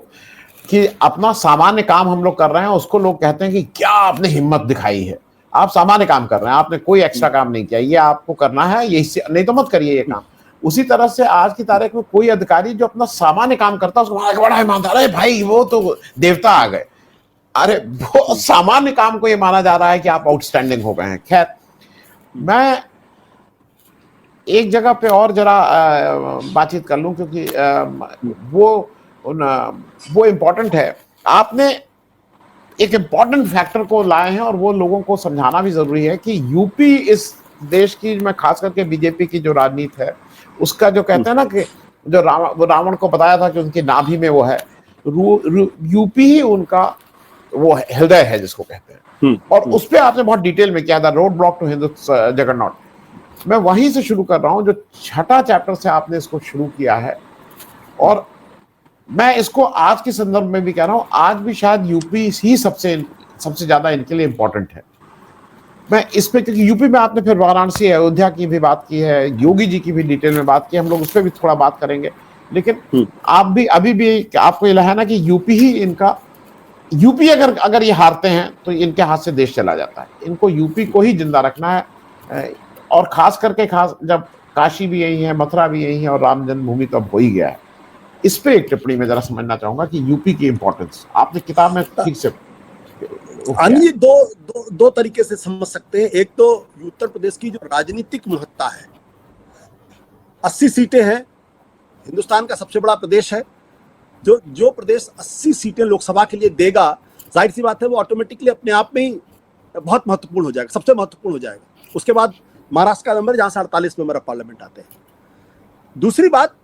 कि अपना सामान्य काम हम लोग कर रहे हैं, उसको लोग कहते हैं कि क्या आपने हिम्मत दिखाई है। आप सामान्य काम कर रहे हैं, आपने कोई एक्स्ट्रा काम नहीं किया, ये आपको करना है, ये नहीं तो मत करिए ये काम। उसी तरह से आज की तारीख में कोई अधिकारी जो अपना सामान्य काम करता है उसको बड़ा ईमानदार है, भाई वो तो देवता आ गए। अरे वो सामान्य काम को ये माना जा रहा है कि आप आउटस्टैंडिंग हो गए हैं। खैर, मैं एक जगह पे और जरा बातचीत कर लूं क्योंकि वो इम्पोर्टेंट है। आपने एक इम्पोर्टेंट फैक्टर को लाए हैं और वो लोगों को समझाना भी जरूरी है कि यूपी इस देश की, मैं खास करके बीजेपी की जो राजनीति है उसका, जो कहते हैं ना कि जो रावण को बताया था कि उनकी नाभि में वो है, यूपी ही उनका वो हृदय है जिसको कहते हैं। और उस पर आपने बहुत डिटेल में किया था, road block to Hindu juggernaut. मैं वहीं से शुरू कर रहा हूं, जो 6ठा चैप्टर से आपने इसको शुरू किया है। और मैं इसको आज के संदर्भ में भी कह रहा हूं, आज भी शायद यूपी ही सबसे ज्यादा इनके लिए इंपॉर्टेंट है। मैं इस पे, क्योंकि यूपी में आपने फिर वाराणसी, अयोध्या की भी बात की है, योगी जी की भी डिटेल में बात की, हम लोग उस पर भी थोड़ा बात करेंगे। लेकिन आप भी अभी भी आपको ये है ना कि यूपी अगर ये हारते हैं तो इनके हाथ से देश चला जाता है। इनको यूपी को ही जिंदा रखना है। और खास करके जब काशी भी यही है, मथुरा भी यही है और राम जन्मभूमि तो अब हो ही गया है। इस पे एक टिप्पणी में जरा समझना चाहूंगा कि यूपी की इंपॉर्टेंस आपने किताब में ठीक से ये दो तरीके से समझ सकते हैं। एक तो उत्तर प्रदेश की जो राजनीतिक महत्ता है, 80 सीटें हैं, हिंदुस्तान का सबसे बड़ा प्रदेश है, जो जो प्रदेश 80 सीटें लोकसभा के लिए देगा, जाहिर सी बात है वो ऑटोमेटिकली अपने आप में ही बहुत महत्वपूर्ण हो जाएगा, सबसे महत्वपूर्ण हो जाएगा। उसके बाद महाराष्ट्र का नंबर, जहां से 48 मेंबर ऑफ पार्लियामेंट आते हैं। दूसरी बात,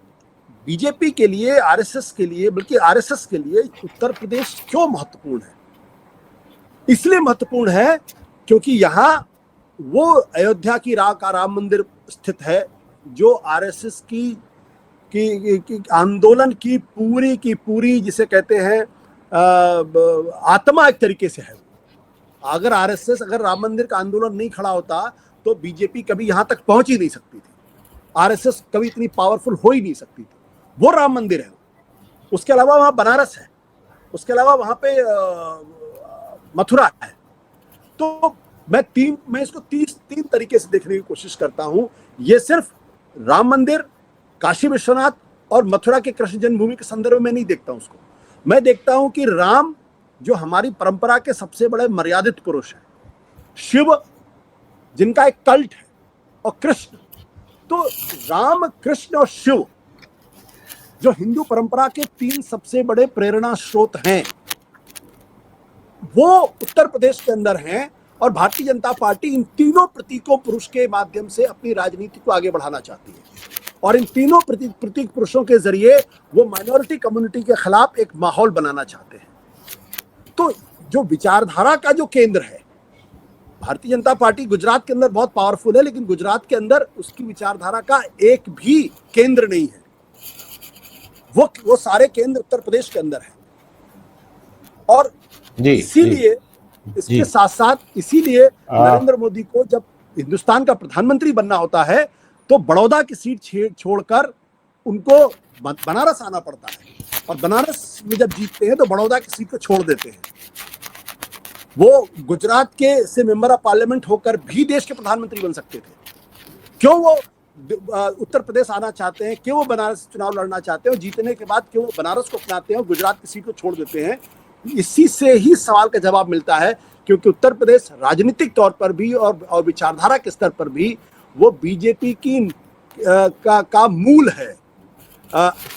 बीजेपी के लिए, आरएसएस के लिए, बल्कि आरएसएस के लिए उत्तर प्रदेश क्यों महत्वपूर्ण है? इसलिए महत्वपूर्ण है क्योंकि यहां वो अयोध्या की राम मंदिर स्थित है जो आरएसएस की आंदोलन की पूरी जिसे कहते हैं आत्मा एक तरीके से है। अगर आरएसएस, अगर राम मंदिर का आंदोलन नहीं खड़ा होता तो बीजेपी कभी यहां तक पहुंच ही नहीं सकती थी, आरएसएस कभी इतनी पावरफुल हो ही नहीं सकती थी। वो राम मंदिर है, उसके अलावा वहां बनारस है, उसके अलावा वहां पे मथुरा है। तो मैं इसको तीन तरीके से देखने की कोशिश करता हूं। ये सिर्फ राम मंदिर, काशी विश्वनाथ और मथुरा के कृष्ण जन्मभूमि के संदर्भ में नहीं देखता हूं उसको। मैं देखता हूं कि राम जो हमारी परंपरा के सबसे बड़े मर्यादित पुरुष है, शिव जिनका एक कल्ट है, और कृष्ण, तो राम, कृष्ण और शिव जो हिंदू परंपरा के 3 सबसे बड़े प्रेरणा स्रोत हैं, वो उत्तर प्रदेश के अंदर हैं। और भारतीय जनता पार्टी इन तीनों प्रतीकों पुरुष के माध्यम से अपनी राजनीति को आगे बढ़ाना चाहती है, और इन तीनों प्रतीक पुरुषों के जरिए वो माइनॉरिटी कम्युनिटी के खिलाफ एक माहौल बनाना चाहते हैं। तो जो विचारधारा का जो केंद्र है, भारतीय जनता पार्टी गुजरात के अंदर बहुत पावरफुल है, लेकिन गुजरात के अंदर उसकी विचारधारा का एक भी केंद्र नहीं है। वो सारे केंद्र उत्तर प्रदेश के अंदर है। और इसीलिए इसके साथ साथ इसीलिए नरेंद्र मोदी को जब हिंदुस्तान का प्रधानमंत्री बनना होता है तो बड़ौदा की सीट छोड़कर उनको बनारस आना पड़ता है, और बनारस में जब जीतते हैं तो बड़ौदा की सीट को छोड़ देते हैं। वो गुजरात के से मेंबर ऑफ पार्लियामेंट होकर भी देश के प्रधानमंत्री बन सकते थे। क्यों वो उत्तर प्रदेश आना चाहते हैं, क्यों वो बनारस चुनाव लड़ना चाहते हैं, और जीतने के बाद क्यों वो बनारस को अपनाते हैं और गुजरात की सीट को छोड़ देते हैं? इसी से ही सवाल का जवाब मिलता है, क्योंकि उत्तर प्रदेश राजनीतिक तौर पर भी और विचारधारा के स्तर पर भी वो बीजेपी की का मूल है।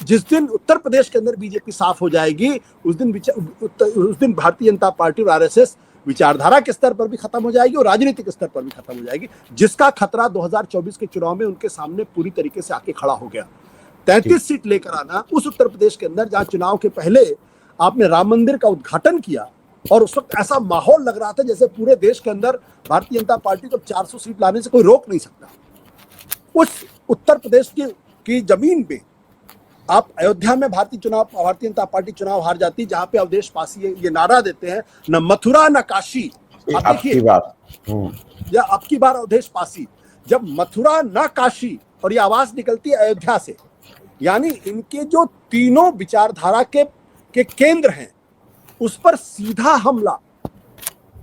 जिस दिन उत्तर प्रदेश के अंदर बीजेपी साफ हो जाएगी, उस दिन भारतीय जनता पार्टी और आरएसएस विचारधारा के स्तर पर भी खत्म हो जाएगी और राजनीतिक स्तर पर भी खत्म हो जाएगी, जिसका खतरा 2024 के चुनाव में उनके सामने पूरी तरीके से आके खड़ा हो गया। 33 सीट लेकर आना उस उत्तर प्रदेश के अंदर जहां चुनाव के पहले आपने राम मंदिर का उद्घाटन किया, और उस वक्त ऐसा माहौल लग रहा था जैसे पूरे देश के अंदर भारतीय जनता पार्टी को 400 सीट लाने से कोई रोक नहीं सकता। उस उत्तर प्रदेश की जमीन पे आप अयोध्या में भारतीय जनता पार्टी चुनाव हार जाती, जहां पे अवधेश पासी ये नारा देते हैं, न मथुरा न काशी। आप देखिए, या अब की बार अवधेश पासी, जब मथुरा न काशी और ये आवाज निकलती है अयोध्या से, यानी इनके जो तीनों विचारधारा के केंद्र हैं उस पर सीधा हमला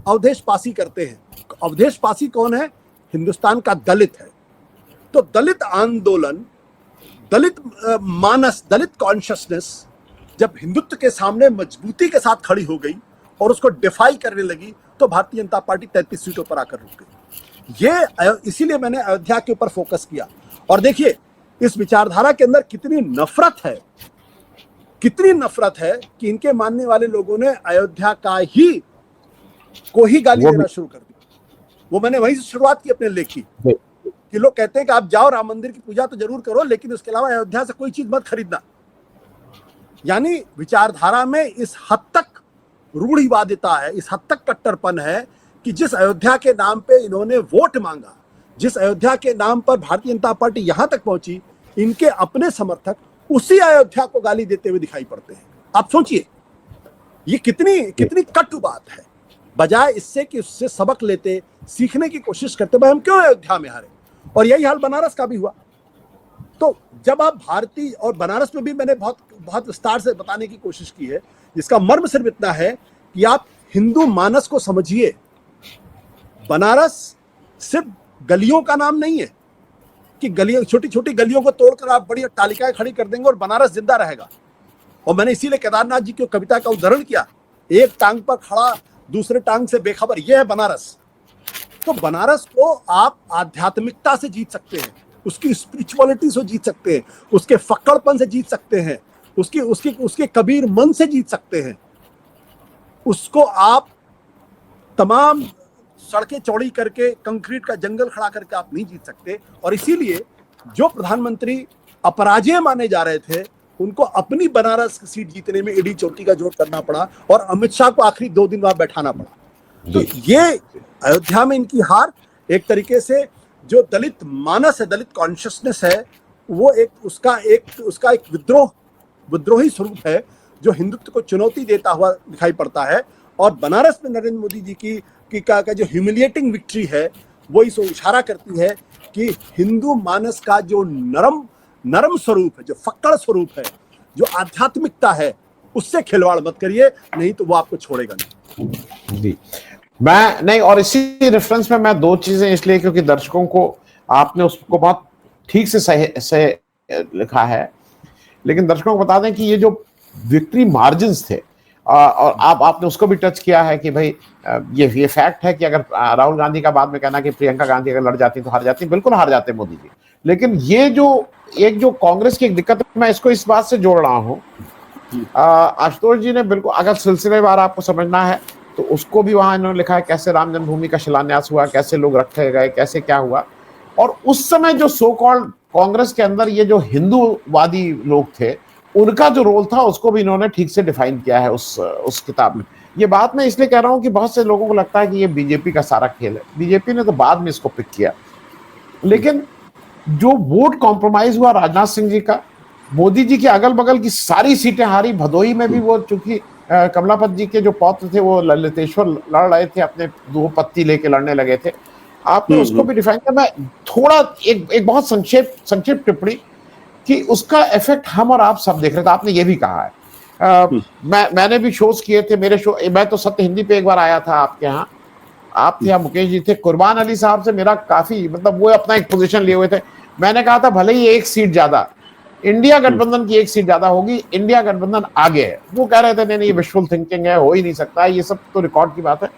अवधेश पासी करते हैं। अवधेश पासी कौन है? हिंदुस्तान का दलित है। तो दलित आंदोलन, दलित मानस, दलित कॉन्शियसनेस जब हिंदुत्व के सामने मजबूती के साथ खड़ी हो गई और उसको डिफाई करने लगी, तो भारतीय जनता पार्टी 33 सीटों पर आकर रुक गई। ये इसीलिए मैंने अयोध्या के ऊपर फोकस किया। और देखिए इस विचारधारा के अंदर कितनी नफरत है कि इनके मानने वाले लोगों ने अयोध्या को ही गाली देना शुरू कर दी। वो मैंने वहीं से शुरुआत की अपने लेख की, कि लोग कहते हैं कि आप जाओ राम मंदिर की पूजा तो जरूर करो, लेकिन उसके अलावा अयोध्या से कोई चीज मत खरीदना। यानी विचारधारा में इस हद तक रूढ़िवादिता है, इस हद तक कट्टरपन है कि जिस अयोध्या के नाम पे इन्होंने वोट मांगा, जिस अयोध्या के नाम पर भारतीय जनता पार्टी यहां तक पहुंची, इनके अपने समर्थक उसी अयोध्या को गाली देते हुए दिखाई पड़ते हैं। आप सोचिए ये कितनी कटु बात है। बजाय इससे कि उससे सबक लेते, सीखने की कोशिश करते, भाई हम क्यों अयोध्या में हारे। और यही हाल बनारस का भी हुआ। तो जब आप भारतीय, और बनारस में भी मैंने बहुत विस्तार से बताने की कोशिश की है, जिसका मर्म सिर्फ इतना है कि आप हिंदू मानस को समझिए। बनारस सिर्फ गलियों का नाम नहीं है कि गलियों, छोटी छोटी गलियों को तोड़कर आप बड़ी तालिकाएं खड़ी कर देंगे और बनारस जिंदा रहेगा। और मैंने इसीलिए केदारनाथ जी की कविता का उदाहरण किया, एक टांग पर खड़ा दूसरे टांग से बेखबर, यह है बनारस। तो बनारस को आप आध्यात्मिकता से जीत सकते हैं, उसकी स्पिरिचुअलिटी से जीत सकते हैं, उसके फक्कड़पन से जीत सकते हैं, उसकी उसकी उसके कबीर मन से जीत सकते हैं, उसको आप तमाम सड़कें चौड़ी करके कंक्रीट का जंगल खड़ा करके आप नहीं जीत सकते। और इसीलिए जो प्रधानमंत्री अपराजय माने जा रहे थे, उनको अपनी बनारस की सीट जीतने में एडी चोटी का जोड़ करना पड़ा और अमित शाह को आखिरी 2 दिन वहां बैठाना पड़ा। तो ये अयोध्या में इनकी हार एक तरीके से जो दलित मानस है, दलित कॉन्शियसनेस है, वो उसका एक विद्रोही स्वरूप है जो हिंदुत्व को चुनौती देता हुआ दिखाई पड़ता है। और बनारस में नरेंद्र मोदी जी की का जो ह्यूमिलिएटिंग विक्ट्री है, वो इस इशारा करती है कि हिंदू मानस का जो नरम स्वरूप है, जो फक्कड़ स्वरूप है, जो आध्यात्मिकता है, उससे खिलवाड़ मत करिए, नहीं तो वो आपको छोड़ेगा नहीं। जी, मैं नहीं, और इसी रेफरेंस में मैं 2 चीजें इसलिए, क्योंकि दर्शकों को आपने उसको बहुत ठीक से सही लिखा है, लेकिन दर्शकों को बता दें कि ये जो विक्ट्री मार्जिन्स थे, और आपने उसको भी टच किया है कि भाई ये फैक्ट है कि अगर राहुल गांधी का बाद में कहना कि प्रियंका गांधी अगर लड़ जाती तो हार जाती, बिल्कुल हार जाते मोदी जी। लेकिन ये जो कांग्रेस की एक दिक्कत है, मैं इसको इस बात से जोड़ रहा हूँ, आशुतोष जी ने बिल्कुल, अगर सिलसिलेवार आपको समझना है तो उसको भी वहां इन्होंने लिखा है, कैसे राम जन्मभूमि का शिलान्यास हुआ, कैसे लोग रखे गए, कैसे क्या हुआ। और उस समय जो सो कॉल्ड कांग्रेस के अंदर ये जो हिंदूवादी लोग थे, उनका जो रोल था, उसको भी इन्होंने ठीक से डिफाइन किया है उस किताब में। ये बात मैं इसलिए कह रहा हूं कि बहुत से लोगों को लगता है कि ये बीजेपी का सारा खेल है। बीजेपी ने तो बाद में इसको पिक किया, लेकिन जो वोट कॉम्प्रोमाइज हुआ राजनाथ सिंह जी का, मोदी जी के अगल बगल की सारी सीटें हारी। भदोही में भी वो, चूंकि कमलापत जी के जो पौत्र थे वो ललितेश्वर लड़ रहे थे, अपने 2 पत्ती लेके लड़ने लगे थे, आपने उसको भी डिफाइन किया। मैं थोड़ा एक बहुत संक्षिप्त टिप्पणी कि उसका इफेक्ट हम और आप सब देख रहे थे। आपने ये भी कहा है, मैंने भी शोज किए थे, मेरे शो, मैं तो सत्य हिंदी पे एक बार आया था आपके यहाँ, आप थे, मुकेश जी थे, कुर्बान अली साहब से मेरा काफी, मतलब वो अपना एक पोजीशन लिए हुए थे। मैंने कहा था भले ही 1 सीट ज्यादा, इंडिया गठबंधन की 1 सीट ज्यादा होगी, इंडिया गठबंधन आगे है। वो कह रहे थे नहीं ये विशुअल थिंकिंग है, हो ही नहीं सकता, ये सब तो रिकॉर्ड की बात है।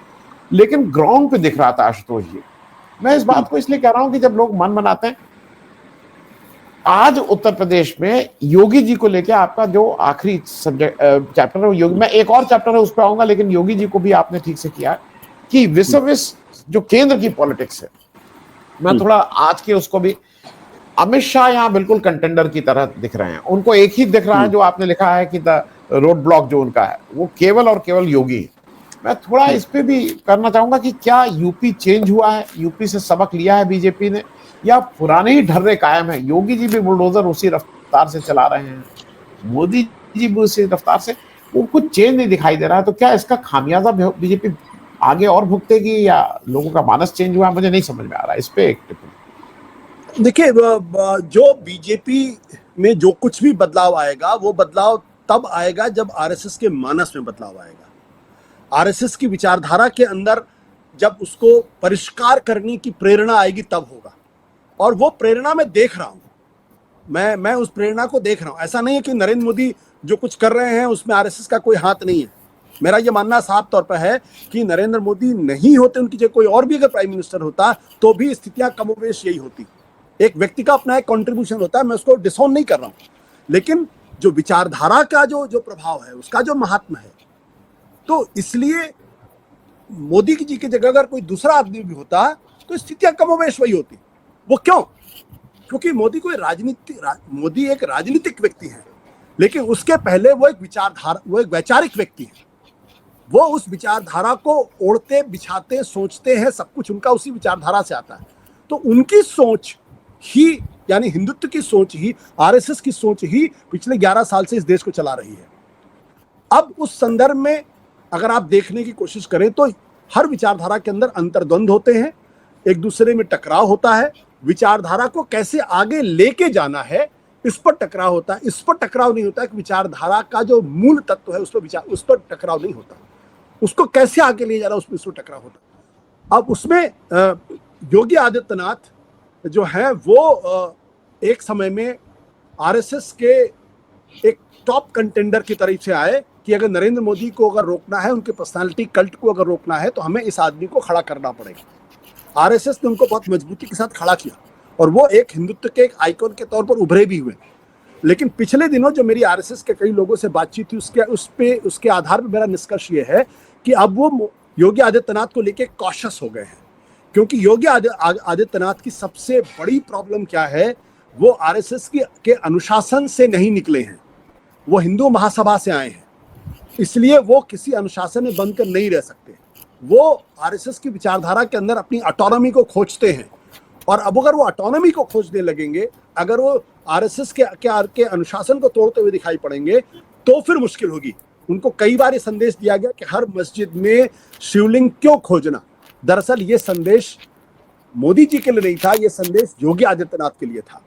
लेकिन ग्राउंड पे दिख रहा था आशुतोष जी। मैं इस बात को इसलिए कह रहा हूं कि जब लोग मन बनाते हैं, आज उत्तर प्रदेश में योगी जी को लेकर आपका जो आखिरी सब्जेक्ट चैप्टर है, योगी, मैं एक और चैप्टर है उस पर आऊंगा, लेकिन योगी जी को भी आपने ठीक से किया कि विश्व जो केंद्र की पॉलिटिक्स है, मैं थोड़ा आज के उसको भी, अमित शाह यहाँ बिल्कुल कंटेंडर की तरह दिख रहे हैं। उनको एक ही दिख रहा है जो आपने लिखा है कि द रोड ब्लॉक जो उनका है, वो केवल और केवल योगी है। मैं थोड़ा इस पे भी करना चाहूंगा कि क्या यूपी चेंज हुआ है, यूपी से सबक लिया है बीजेपी ने, या पुराने ही ढर्रे कायम है? योगी जी भी बुलडोजर उसी रफ्तार से चला रहे हैं, मोदी जी भी उसी रफ्तार से, वो कुछ चेंज नहीं दिखाई दे रहा है। तो क्या इसका खामियाजा बीजेपी आगे और भुगतेगी, या लोगों का मानस चेंज हुआ? मुझे नहीं समझ में आ रहा है, इस पे एक टिप्पणी। देखिए, जो बीजेपी में जो कुछ भी बदलाव आएगा, वो बदलाव तब आएगा जब आरएसएस के मानस में बदलाव आएगा, आरएसएस की विचारधारा के अंदर जब उसको परिष्कार करने की प्रेरणा आएगी तब होगा। और वो प्रेरणा मैं देख रहा हूं, मैं उस प्रेरणा को देख रहा हूं। ऐसा नहीं है कि नरेंद्र मोदी जो कुछ कर रहे हैं उसमें आरएसएस का कोई हाथ नहीं है। मेरा ये मानना साफ तौर पर है कि नरेंद्र मोदी नहीं होते, उनकी जगह कोई और भी अगर प्राइम मिनिस्टर होता तो भी स्थितियां कमोबेश यही होती। एक व्यक्ति का अपना एक कंट्रीब्यूशन होता है, मैं उसको डिसऑन नहीं कर रहा हूं, लेकिन जो विचारधारा का जो प्रभाव है, उसका जो महात्मा है, तो इसलिए मोदी जी की जगह अगर कोई दूसरा आदमी भी होता तो स्थितियां कमोबेश वही होती। वो क्यों? क्योंकि मोदी एक राजनीतिक व्यक्ति है, लेकिन उसके पहले वो एक वैचारिक व्यक्ति है। वो उस विचारधारा को ओढ़ते बिछाते सोचते हैं, सब कुछ उनका उसी विचारधारा से आता है। तो उनकी सोच ही, यानी हिंदुत्व की सोच ही, आरएसएस की सोच ही पिछले 11 साल से इस देश को चला रही है। अब उस संदर्भ में अगर आप देखने की कोशिश करें तो हर विचारधारा के अंदर अंतर्द्वंद होते हैं, एक दूसरे में टकराव होता है। विचारधारा को कैसे आगे लेके जाना है, इस पर टकराव होता है। इस पर टकराव नहीं होता कि विचारधारा का जो मूल तत्व है उस पर टकराव नहीं होता। उसको कैसे आगे ले जाना, उस पर टकराव होता। अब उसमें योगी आदित्यनाथ जो है वो एक समय में आरएसएस के एक टॉप कंटेंडर की तरफ से आए कि अगर नरेंद्र मोदी को अगर रोकना है, उनके पर्सनालिटी कल्ट को अगर रोकना है, तो हमें इस आदमी को खड़ा करना पड़ेगा। आरएसएस ने उनको बहुत मजबूती के साथ खड़ा किया और वो एक हिंदुत्व के एक आइकॉन के तौर पर उभरे भी हुए। लेकिन पिछले दिनों जो मेरी आरएसएस के कई लोगों से बातचीत हुई उसके आधार पर मेरा निष्कर्ष ये है कि अब वो योगी आदित्यनाथ को लेके कॉशियस हो गए हैं, क्योंकि योगी आदित्यनाथ की सबसे बड़ी प्रॉब्लम क्या है, वो आरएसएस के अनुशासन से नहीं निकले हैं, वो हिंदू महासभा से आए हैं, इसलिए वो किसी अनुशासन में बंद कर नहीं रह सकते। वो आरएसएस की विचारधारा के अंदर अपनी ऑटोनॉमी को खोजते हैं, और अब अगर वो ऑटोनॉमी को खोजने लगेंगे, अगर वो आरएसएस के अनुशासन को तोड़ते हुए दिखाई पड़ेंगे, तो फिर मुश्किल होगी। उनको कई बार ये संदेश दिया गया कि हर मस्जिद में शिवलिंग क्यों खोजना। दरअसल ये संदेश मोदी जी के लिए नहीं था, ये संदेश योगी आदित्यनाथ के लिए था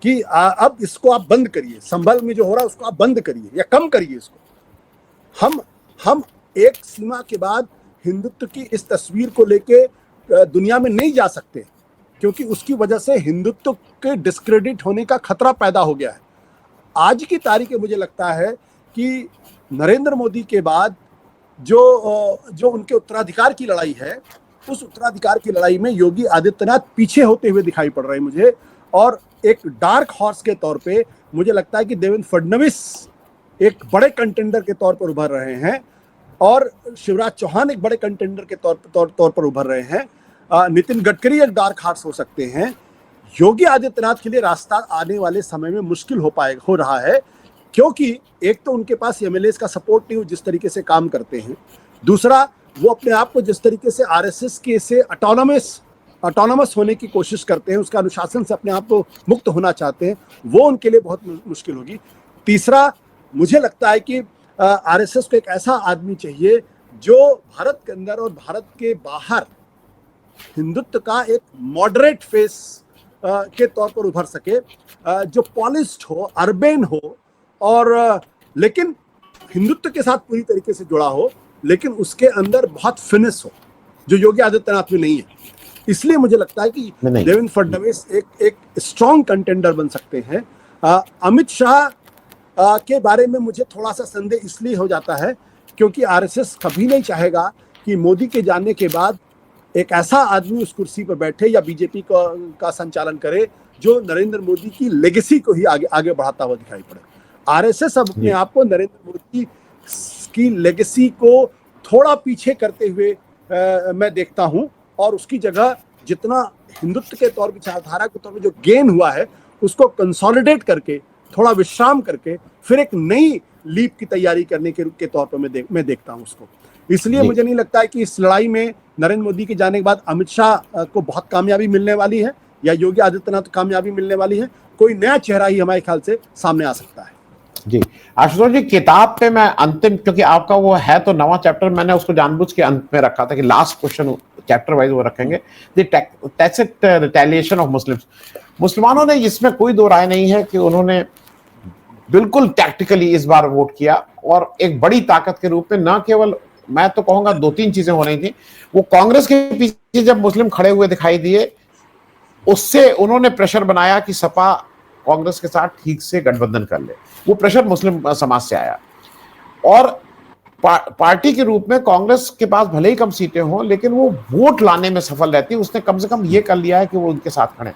कि अब इसको आप बंद करिए, संभल में जो हो रहा है उसको आप बंद करिए या कम करिए इसको। हम एक सीमा के बाद हिंदुत्व की इस तस्वीर को लेके दुनिया में नहीं जा सकते, क्योंकि उसकी वजह से हिंदुत्व के डिस्क्रेडिट होने का खतरा पैदा हो गया है। आज की तारीख में मुझे लगता है कि नरेंद्र मोदी के बाद जो उनके उत्तराधिकार की लड़ाई है, उस उत्तराधिकार की लड़ाई में योगी आदित्यनाथ पीछे होते हुए दिखाई पड़ रहे हैं मुझे। और एक डार्क हॉर्स के तौर पे मुझे लगता है कि देवेंद्र फडणवीस एक बड़े कंटेंडर के तौर पर उभर रहे हैं, और शिवराज चौहान एक बड़े कंटेंडर के तौर पर उभर रहे हैं। नितिन गडकरी एक डार्क हॉर्स हो सकते हैं। योगी आदित्यनाथ के लिए रास्ता आने वाले समय में मुश्किल हो रहा है, क्योंकि एक तो उनके पास एमएलएस का सपोर्ट नहीं हो जिस तरीके से काम करते हैं, दूसरा वो अपने आप को जिस तरीके से आरएसएस के से ऑटोनॉमस होने की कोशिश करते हैं, उसका अनुशासन से अपने आप को मुक्त होना चाहते हैं, वो उनके लिए बहुत मुश्किल होगी। तीसरा, मुझे लगता है कि आरएसएस को एक ऐसा आदमी चाहिए जो भारत के अंदर और भारत के बाहर हिंदुत्व का एक मॉडरेट फेस के तौर पर उभर सके, जो पॉलिश्ड हो, अर्बन हो, और लेकिन हिंदुत्व के साथ पूरी तरीके से जुड़ा हो, लेकिन उसके अंदर बहुत फिनिश हो, जो योगी आदित्यनाथ में नहीं है। इसलिए मुझे लगता है कि देवेंद्र फडणवीस एक स्ट्रॉन्ग कंटेंडर बन सकते हैं। अमित शाह के बारे में मुझे थोड़ा सा संदेह इसलिए हो जाता है क्योंकि आरएसएस कभी नहीं चाहेगा कि मोदी के जाने के बाद एक ऐसा आदमी उस कुर्सी पर बैठे या बीजेपी का संचालन करे जो नरेंद्र मोदी की लेगेसी को ही आगे बढ़ाता हुआ दिखाई पड़े। आरएसएस अब अपने आप को नरेंद्र मोदी की लेगेसी को थोड़ा पीछे करते हुए मैं देखता हूं, और उसकी जगह जितना हिंदुत्व के तौर विचारधारा के तौर पर जो गेन हुआ है उसको कंसोलिडेट करके, थोड़ा विश्राम करके, फिर एक नई लीप की तैयारी करने के तौर पर मैं देखता हूं उसको। इसलिए मुझे नहीं लगता है कि इस लड़ाई में नरेंद्र मोदी के जाने के बाद अमित शाह को बहुत कामयाबी मिलने वाली है या योगी आदित्यनाथ को कामयाबी मिलने वाली है। कोई नया चेहरा ही हमारे ख्याल से सामने आ सकता है। जी आशुतोष जी, किताब पे मैं अंतिम, क्योंकि आपका वो है तो नवा चैप्टर, मैंने उसको जानबूझ के अंत में रखा था कि लास्ट क्वेश्चन चैप्टर वाइज वो रखेंगे, the tacit retaliation of Muslims. मुसलमानों ने इसमें कोई दो राय नहीं है कि उन्होंने बिल्कुल टैक्टिकली इस बार वोट किया, और एक बड़ी ताकत के रूप में न केवल, मैं तो कहूंगा दो तीन चीजें हो रही थी। वो कांग्रेस के पीछे जब मुस्लिम खड़े हुए दिखाई दिए, उससे उन्होंने प्रेशर बनाया कि सपा कांग्रेस के साथ ठीक से गठबंधन कर ले। वो प्रेशर मुस्लिम समाज से आया, और पार्टी के रूप में कांग्रेस के पास भले ही कम सीटें हों, लेकिन वो वोट लाने में सफल रहती है। उसने कम से कम ये कर लिया है कि वो उनके साथ खड़े।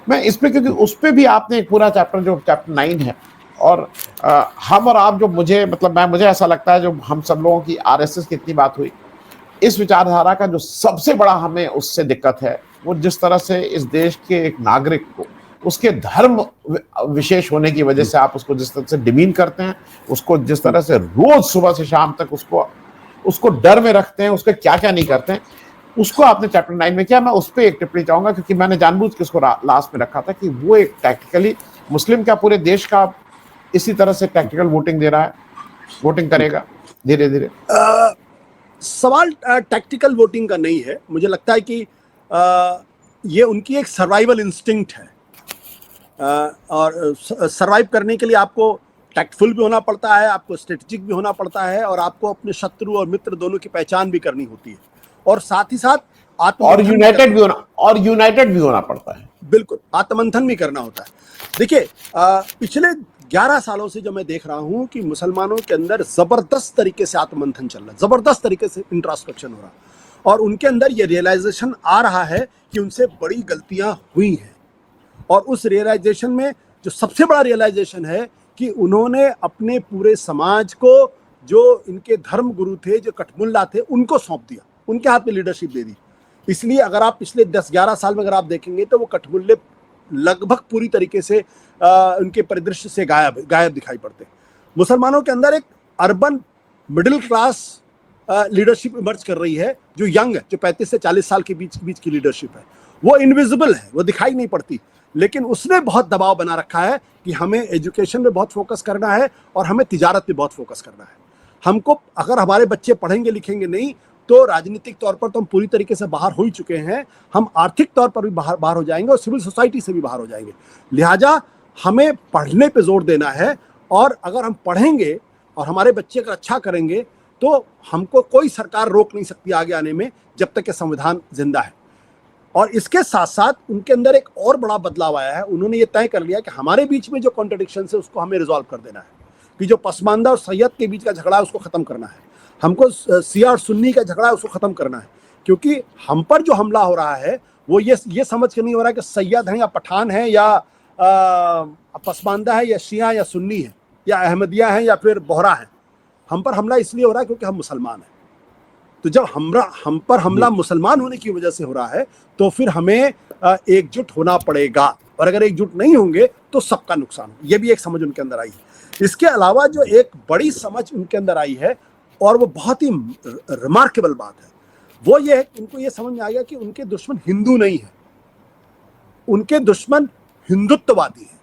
मैं इस पे, क्योंकि उस पे भी आपने एक पूरा चैप्टर, जो चैप्टर 9 है, और हम और आप, जो मुझे ऐसा लगता है, जो हम सब लोगों की आरएसएस की इतनी बात हुई, इस विचारधारा का जो सबसे बड़ा हमें उससे दिक्कत है, वो जिस तरह से इस देश के एक नागरिक को उसके धर्म विशेष होने की वजह से आप उसको जिस तरह से डिमीन करते हैं, उसको जिस तरह से रोज सुबह से शाम तक उसको डर में रखते हैं, उसके क्या क्या नहीं करते हैं, उसको आपने चैप्टर 9 में किया। मैं उस पर एक टिप्पणी चाहूंगा, क्योंकि मैंने जानबूझ के उसको लास्ट में रखा था कि वो एक टैक्टिकली मुस्लिम का पूरे देश का इसी तरह से टैक्टिकल वोटिंग दे रहा है, वोटिंग करेगा धीरे धीरे। सवाल टैक्टिकल वोटिंग का नहीं है। मुझे लगता है कि ये उनकी एक सर्वाइवल इंस्टिंक्ट है, और सर्वाइव करने के लिए आपको टैक्टफुल भी होना पड़ता है, आपको स्ट्रेटेजिक भी होना पड़ता है, और आपको अपने शत्रु और मित्र दोनों की पहचान भी करनी होती है, और साथ ही साथ यूनाइटेड भी होना पड़ता है। बिल्कुल, आत्ममंथन भी करना होता है। देखिए, पिछले 11 सालों से जो मैं देख रहा हूं कि मुसलमानों के अंदर जबरदस्त तरीके से आत्ममंथन चल रहा है, जबरदस्त तरीके से इंट्रोस्पेक्शन हो रहा है, और उनके अंदर ये रियलाइजेशन आ रहा है कि उनसे बड़ी गलतियां हुई हैं, और उस रियलाइजेशन में जो सबसे बड़ा रियलाइजेशन है कि उन्होंने अपने पूरे समाज को, जो इनके धर्म गुरु थे, जो कठमुल्ला थे, उनको सौंप दिया, उनके हाथ में लीडरशिप दे दी। इसलिए अगर आप पिछले 10-11 साल में अगर आप देखेंगे तो वो कठमुल्ले लगभग पूरी तरीके से उनके परिदृश्य से गायब दिखाई पड़ते। मुसलमानों के अंदर एक urban middle class leadership emerge कर रही है, जो यंग है, जो 35 से 40 साल के बीच की लीडरशिप है। वो इनविजिबल है, वो दिखाई नहीं पड़ती, लेकिन उसने बहुत दबाव बना रखा है कि हमें एजुकेशन में बहुत फोकस करना है और हमें तिजारत पे बहुत फोकस करना है। हमको, अगर हमारे बच्चे पढ़ेंगे लिखेंगे नहीं तो राजनीतिक तौर पर तो हम पूरी तरीके से बाहर हो ही चुके हैं, हम आर्थिक तौर पर भी बाहर हो जाएंगे और सिविल सोसाइटी से भी बाहर हो जाएंगे। लिहाजा हमें पढ़ने पे जोर देना है, और अगर हम पढ़ेंगे और हमारे बच्चे अगर अच्छा करेंगे तो हमको कोई सरकार रोक नहीं सकती आगे आने में, जब तक कि संविधान जिंदा है। और इसके साथ साथ उनके अंदर एक और बड़ा बदलाव आया है। उन्होंने ये तय कर लिया कि हमारे बीच में जो कॉन्ट्रडिक्शन है उसको हमें रिजॉल्व कर देना है, कि जो पसमानदा और सैयद के बीच का झगड़ा है उसको खत्म करना है, हमको शिया और सुन्नी का झगड़ा है उसको खत्म करना है। क्योंकि हम पर जो हमला हो रहा है वो ये समझ के नहीं हो रहा है कि सैयद हैं या पठान है या पसमानदा है या शिया या सुन्नी है या अहमदिया है या फिर बोहरा है। हम पर हमला इसलिए हो रहा है क्योंकि हम मुसलमान हैं। तो जब हम पर हमला मुसलमान होने की वजह से हो रहा है तो फिर हमें एकजुट होना पड़ेगा, और अगर एकजुट नहीं होंगे तो सबका नुकसान हो। ये भी एक समझ उनके अंदर आई है। इसके अलावा जो एक बड़ी समझ उनके अंदर आई है, और वो बहुत ही रिमार्केबल बात है, वो ये है, उनको ये समझ में आ गया कि उनके दुश्मन हिंदू नहीं है, उनके दुश्मन हिंदुत्ववादी हैं।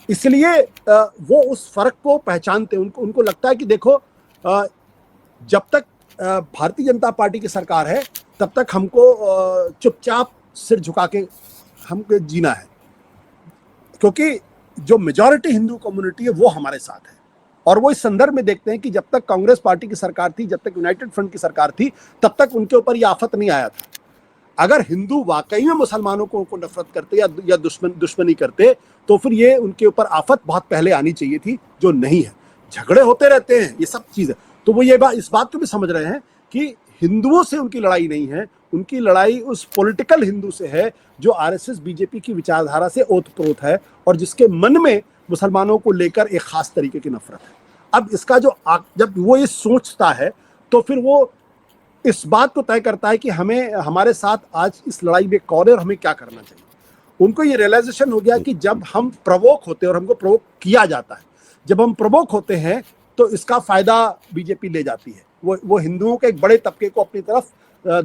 इसलिए वो उस फर्क को पहचानते, उनको लगता है कि देखो, जब तक भारतीय जनता पार्टी की सरकार है तब तक हमको चुपचाप सिर झुका के हमको जीना है, क्योंकि जो मेजॉरिटी हिंदू कम्युनिटी है वो हमारे साथ है। और वो इस संदर्भ में देखते हैं कि जब तक कांग्रेस पार्टी की सरकार थी, जब तक यूनाइटेड फ्रंट की सरकार थी, तब तक उनके ऊपर ये आफत नहीं आया था। अगर हिंदू वाकई में मुसलमानों को नफरत करते या दुश्मनी करते तो फिर ये उनके ऊपर आफत बहुत पहले आनी चाहिए थी, जो नहीं है। झगड़े होते रहते हैं, ये सब चीज़ है। तो वो इस बात को भी समझ रहे हैं कि हिंदुओं से उनकी लड़ाई नहीं है, उनकी लड़ाई उस पॉलिटिकल हिंदू से है जो आरएसएस बीजेपी की विचारधारा से ओतप्रोत है और जिसके मन में मुसलमानों को लेकर एक खास तरीके की नफरत है। अब इसका जब वो ये सोचता है तो फिर वो इस बात को तय करता है कि हमें, हमारे साथ आज इस लड़ाई में कौन है और हमें क्या करना चाहिए। उनको ये रियलाइजेशन हो गया कि जब हम प्रवोक होते हैं और हमको प्रवोक किया जाता है, जब हम प्रवोक होते हैं तो इसका फायदा बीजेपी ले जाती है। वो हिंदुओं के एक बड़े तबके को अपनी तरफ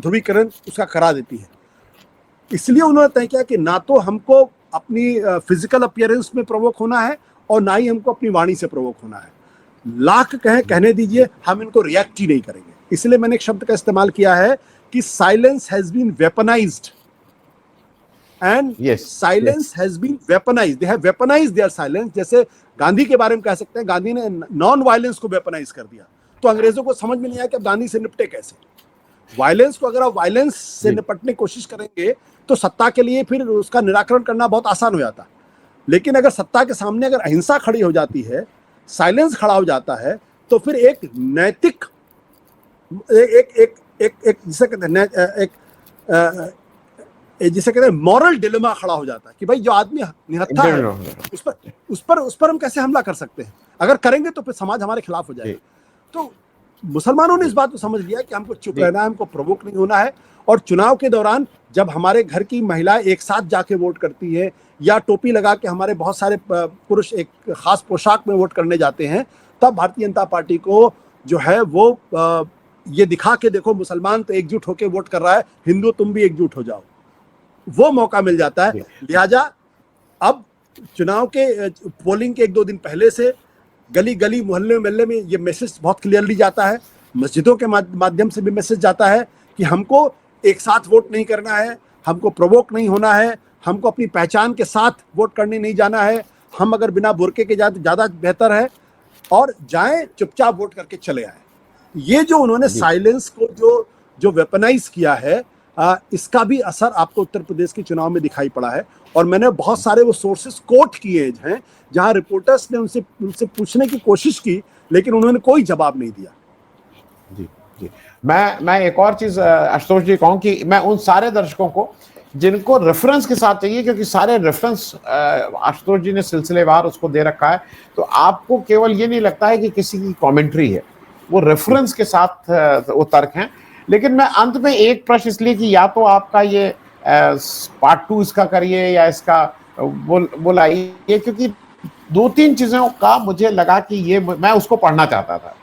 ध्रुवीकरण उसका करा देती है। इसलिए उन्होंने तय किया कि ना तो हमको अपनी फिजिकल अपीयरेंस में प्रवोक होना है और ना ही हमको अपनी वाणी से प्रवोक होना है। लाख कहने दीजिए, हम इनको रिएक्ट ही नहीं करेंगे। इसलिए मैंने एक शब्द का इस्तेमाल किया है कि silence has been weaponised and silence has been weaponised. They have weaponised their silence. जैसे गांधी के बारे में कह सकते हैं, गांधी ने नॉन वायलेंस को वेपनाइज कर दिया, तो अंग्रेजों को समझ में नहीं आया कि अब गांधी से निपटे कैसे। वायलेंस को, अगर आप वायलेंस से निपटने की कोशिश करेंगे तो सत्ता के लिए फिर उसका निराकरण करना बहुत आसान हो जाता है। लेकिन अगर सत्ता के सामने अगर अहिंसा खड़ी हो जाती है, साइलेंस खड़ा हो जाता है, तो फिर एक नैतिक एक जिसे कहते हैं मॉरल डिलेमा खड़ा हो जाता है कि भाई जो आदमी निहत्था है उस पर हम कैसे हमला कर सकते हैं। अगर करेंगे तो फिर समाज हमारे खिलाफ हो जाएगा। तो मुसलमानों ने इस बात को समझ लिया कि हमको चुप रहना है, हमको प्रवोक नहीं होना है। और चुनाव के दौरान जब हमारे घर की महिलाएं एक साथ जाके वोट करती है या टोपी लगा के हमारे बहुत सारे पुरुष एक खास पोशाक में वोट करने जाते हैं, तब भारतीय जनता पार्टी को जो है वो ये दिखा के देखो मुसलमान तो एकजुट होकर वोट कर रहा है, हिंदू तुम भी एकजुट हो जाओ, वो मौका मिल जाता है। लिहाजा अब चुनाव के पोलिंग के 1-2 दिन पहले से गली गली मोहल्ले महल्ले में ये मैसेज बहुत क्लियरली जाता है, मस्जिदों के माध्यम से भी मैसेज जाता है कि हमको एक साथ वोट नहीं करना है, हमको प्रवोक नहीं होना है, हमको अपनी पहचान के साथ वोट करने नहीं जाना है, हम अगर बिना बुरके के जाए तो ज़्यादा बेहतर है, और जाएं चुपचाप वोट करके चले आए। ये जो उन्होंने साइलेंस को जो वेपनाइज किया है, इसका भी असर आपको उत्तर प्रदेश के चुनाव में दिखाई पड़ा है। और मैंने बहुत सारे वो सोर्सेस कोट किए हैं जहां रिपोर्टर्स ने उनसे पूछने की कोशिश की, लेकिन उन्होंने कोई जवाब नहीं दिया। जी जी, मैं एक और चीज आशुतोष जी कहूँ कि मैं उन सारे दर्शकों को जिनको रेफरेंस के साथ चाहिए, क्योंकि सारे रेफरेंस आशुतोष जी ने सिलसिलेवार उसको दे रखा है, तो आपको केवल ये नहीं लगता है कि किसी की कमेंट्री है, वो रेफरेंस के साथ वो तर्क हैं। लेकिन मैं अंत में एक प्रश्न इसलिए कि या तो आपका ये पार्ट 2 इसका करिए या इसका वो लाइए, क्योंकि 2-3 चीजों का मुझे लगा कि ये मैं उसको पढ़ना चाहता था।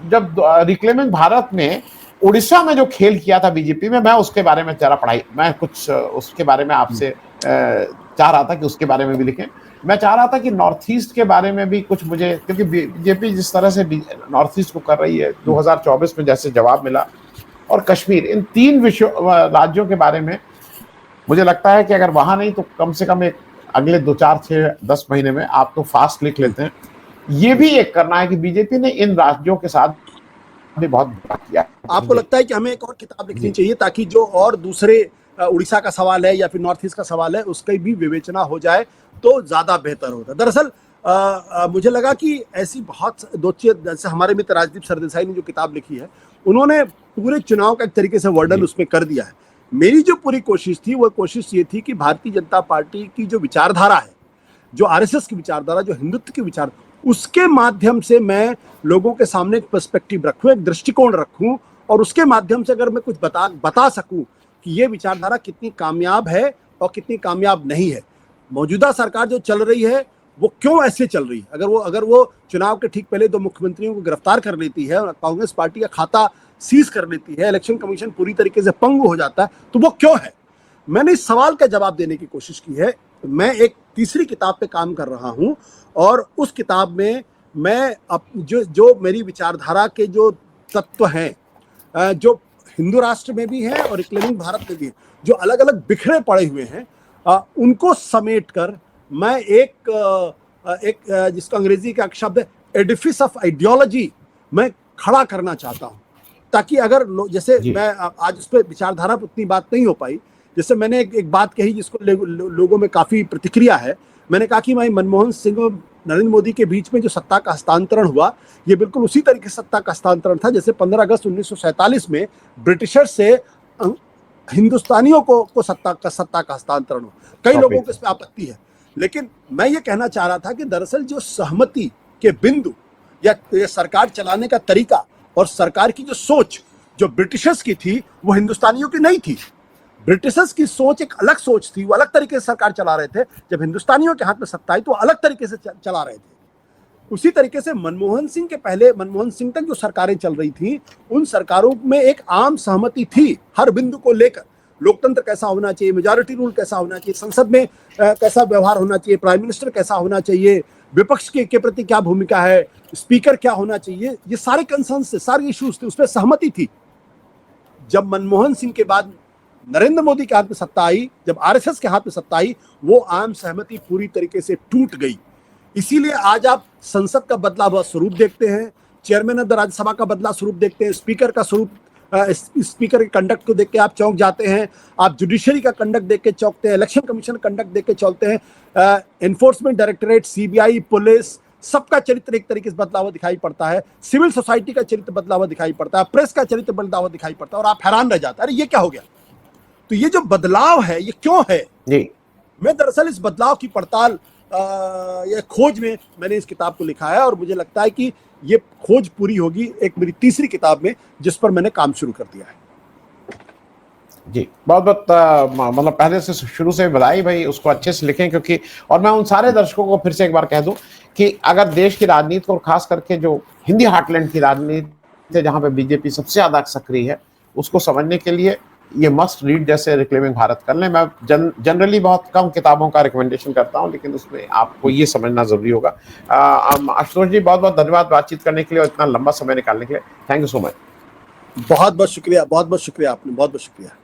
जब रिक्लेमिंग भारत में उड़ीसा में जो खेल किया था बीजेपी में, मैं उसके बारे में जरा मैं कुछ उसके बारे में आपसे चाह रहा था कि उसके बारे में भी लिखें। मैं चाह रहा था कि नॉर्थ ईस्ट के बारे में भी कुछ मुझे, क्योंकि बीजेपी जिस तरह से नॉर्थ ईस्ट को कर रही है, 2024 में जैसे जवाब मिला, और कश्मीर, इन 3 राज्यों के बारे में मुझे लगता है कि अगर वहां नहीं तो कम से कम एक अगले 2-4-6-10 महीने में आप तो फास्ट लिख लेते हैं। ये भी एक करना है कि बीजेपी ने इन राज्यों के साथ भी बहुत किया। आपको लगता है कि हमें एक और किताब लिखनी चाहिए ताकि जो और दूसरे उड़ीसा का सवाल है या फिर नॉर्थ ईस्ट का सवाल है उसकी भी विवेचना हो जाए तो ज्यादा बेहतर होता। दरअसल मुझे लगा कि ऐसी बहुत जैसे हमारे मित्र राजदीप सरदेसाई ने जो किताब लिखी है, उन्होंने पूरे चुनाव का एक तरीके से वर्णन उसमें कर दिया है। मेरी जो पूरी कोशिश थी वो कोशिश ये थी कि भारतीय जनता पार्टी की जो विचारधारा है, जो आरएसएस की विचारधारा, जो हिंदुत्व की विचार, उसके माध्यम से मैं लोगों के सामने एक पर्सपेक्टिव रखूं, एक दृष्टिकोण रखूं, और उसके माध्यम से अगर मैं कुछ बता सकूं कि ये विचारधारा कितनी कामयाब है और कितनी कामयाब नहीं है। मौजूदा सरकार जो चल रही है वो क्यों ऐसे चल रही है, अगर वो चुनाव के ठीक पहले 2 मुख्यमंत्रियों को गिरफ्तार कर लेती है, कांग्रेस पार्टी का खाता सीज कर लेती है, इलेक्शन कमीशन पूरी तरीके से पंगु हो जाता है, तो वो क्यों है? मैंने इस सवाल का जवाब देने की कोशिश की है। मैं एक तीसरी किताब पे काम कर रहा हूं और उस किताब में मैं जो मेरी विचारधारा के जो तत्व हैं, जो हिंदू राष्ट्र में भी हैं और रिक्लेमिंग भारत में भी हैं, जो अलग अलग बिखरे पड़े हुए हैं, उनको समेट कर मैं एक जिसका अंग्रेजी का शब्द है एडिफिस ऑफ आइडियोलॉजी, मैं खड़ा करना चाहता हूं, ताकि अगर जैसे मैं आज उस पर विचारधारा पर उतनी बात नहीं हो पाई। जैसे मैंने एक बात कही जिसको लोगों में काफी प्रतिक्रिया है। मैंने कहा कि भाई मनमोहन सिंह और नरेंद्र मोदी के बीच में जो सत्ता का हस्तांतरण हुआ, ये बिल्कुल उसी तरीके से सत्ता का हस्तांतरण था जैसे 15 अगस्त 1947 में ब्रिटिशर्स से हिंदुस्तानियों को सत्ता का हस्तांतरण हुआ। कई लोगों को इस पर आपत्ति है, लेकिन मैं ये कहना चाह रहा था कि दरअसल जो सहमति के बिंदु या सरकार चलाने का तरीका और सरकार की जो सोच जो ब्रिटिशर्स की थी वो हिंदुस्तानियों की नहीं थी। ब्रिटिशर्स की सोच एक अलग सोच थी, वो अलग तरीके से सरकार चला रहे थे। जब हिंदुस्तानियों के हाथ में सत्ता आई तो अलग तरीके से चला रहे थे। उसी तरीके से मनमोहन सिंह के पहले, मनमोहन सिंह तक जो सरकारें चल रही थी, उन सरकारों में एक आम सहमति थी हर बिंदु को लेकर। लोकतंत्र कैसा होना चाहिए, मेजॉरिटी रूल कैसा होना चाहिए, संसद में कैसा व्यवहार होना चाहिए, प्राइम मिनिस्टर कैसा होना चाहिए, विपक्ष के प्रति क्या भूमिका है, स्पीकर क्या होना चाहिए, ये सारे कंसर्न थे, सारे इश्यूज थे, उसमें सहमति थी। जब मनमोहन सिंह के बाद नरेंद्र मोदी के हाथ में सत्ता आई, जब आरएसएस के हाथ में सत्ता आई, वो आम सहमति पूरी तरीके से टूट गई। इसीलिए आज आप संसद का बदला हुआ स्वरूप देखते हैं, चेयरमैन ऑफ द राज्यसभा का बदला स्वरूप देखते हैं, स्पीकर का स्वरूप, स्पीकर के कंडक्ट को देख के आप चौंक जाते हैं, आप जुडिशरी का कंडक्ट देख के चौंकते हैं, इलेक्शन कमीशन कंडक्ट देख के चौंकते हैं, एनफोर्समेंट डायरेक्टोरेट, सीबीआई, पुलिस, सबका चरित्र एक तरीके से बदला हुआ दिखाई पड़ता है, सिविल सोसाइटी का चरित्र बदला हुआ दिखाई पड़ता है, प्रेस का चरित्र बदला हुआ दिखाई पड़ता है, और आप हैरान रह जाते हैं, अरे ये क्या हो गया? तो ये जो बदलाव है ये क्यों है? जी, मैं दरअसल इस बदलाव की पड़ताल या खोज में मैंने इस किताब को लिखा है, और मुझे लगता है कि ये खोज पूरी होगी एक मेरी तीसरी किताब में, जिस पर मैंने काम शुरू कर दिया है। जी, बहुत बहुत मतलब पहले से शुरू से बधाई भाई, उसको अच्छे से लिखें, क्योंकि और मैं उन सारे दर्शकों को फिर से एक बार कह दूं कि अगर देश की राजनीति और खास करके जो हिंदी हार्टलैंड की राजनीति है, जहां पे बीजेपी सबसे ज्यादा सक्रिय है, उसको समझने के लिए ये मस्ट रीड जैसे रिक्लेमिंग भारत कर लें। मैं जनरली बहुत कम किताबों का रिकमेंडेशन करता हूं, लेकिन उसमें आपको ये समझना जरूरी होगा। आशुतोष जी, बहुत बहुत धन्यवाद बातचीत करने के लिए और इतना लंबा समय निकालने के लिए। Thank you so much. बहुत बहुत शुक्रिया, बहुत बहुत शुक्रिया आपने, बहुत बहुत शुक्रिया।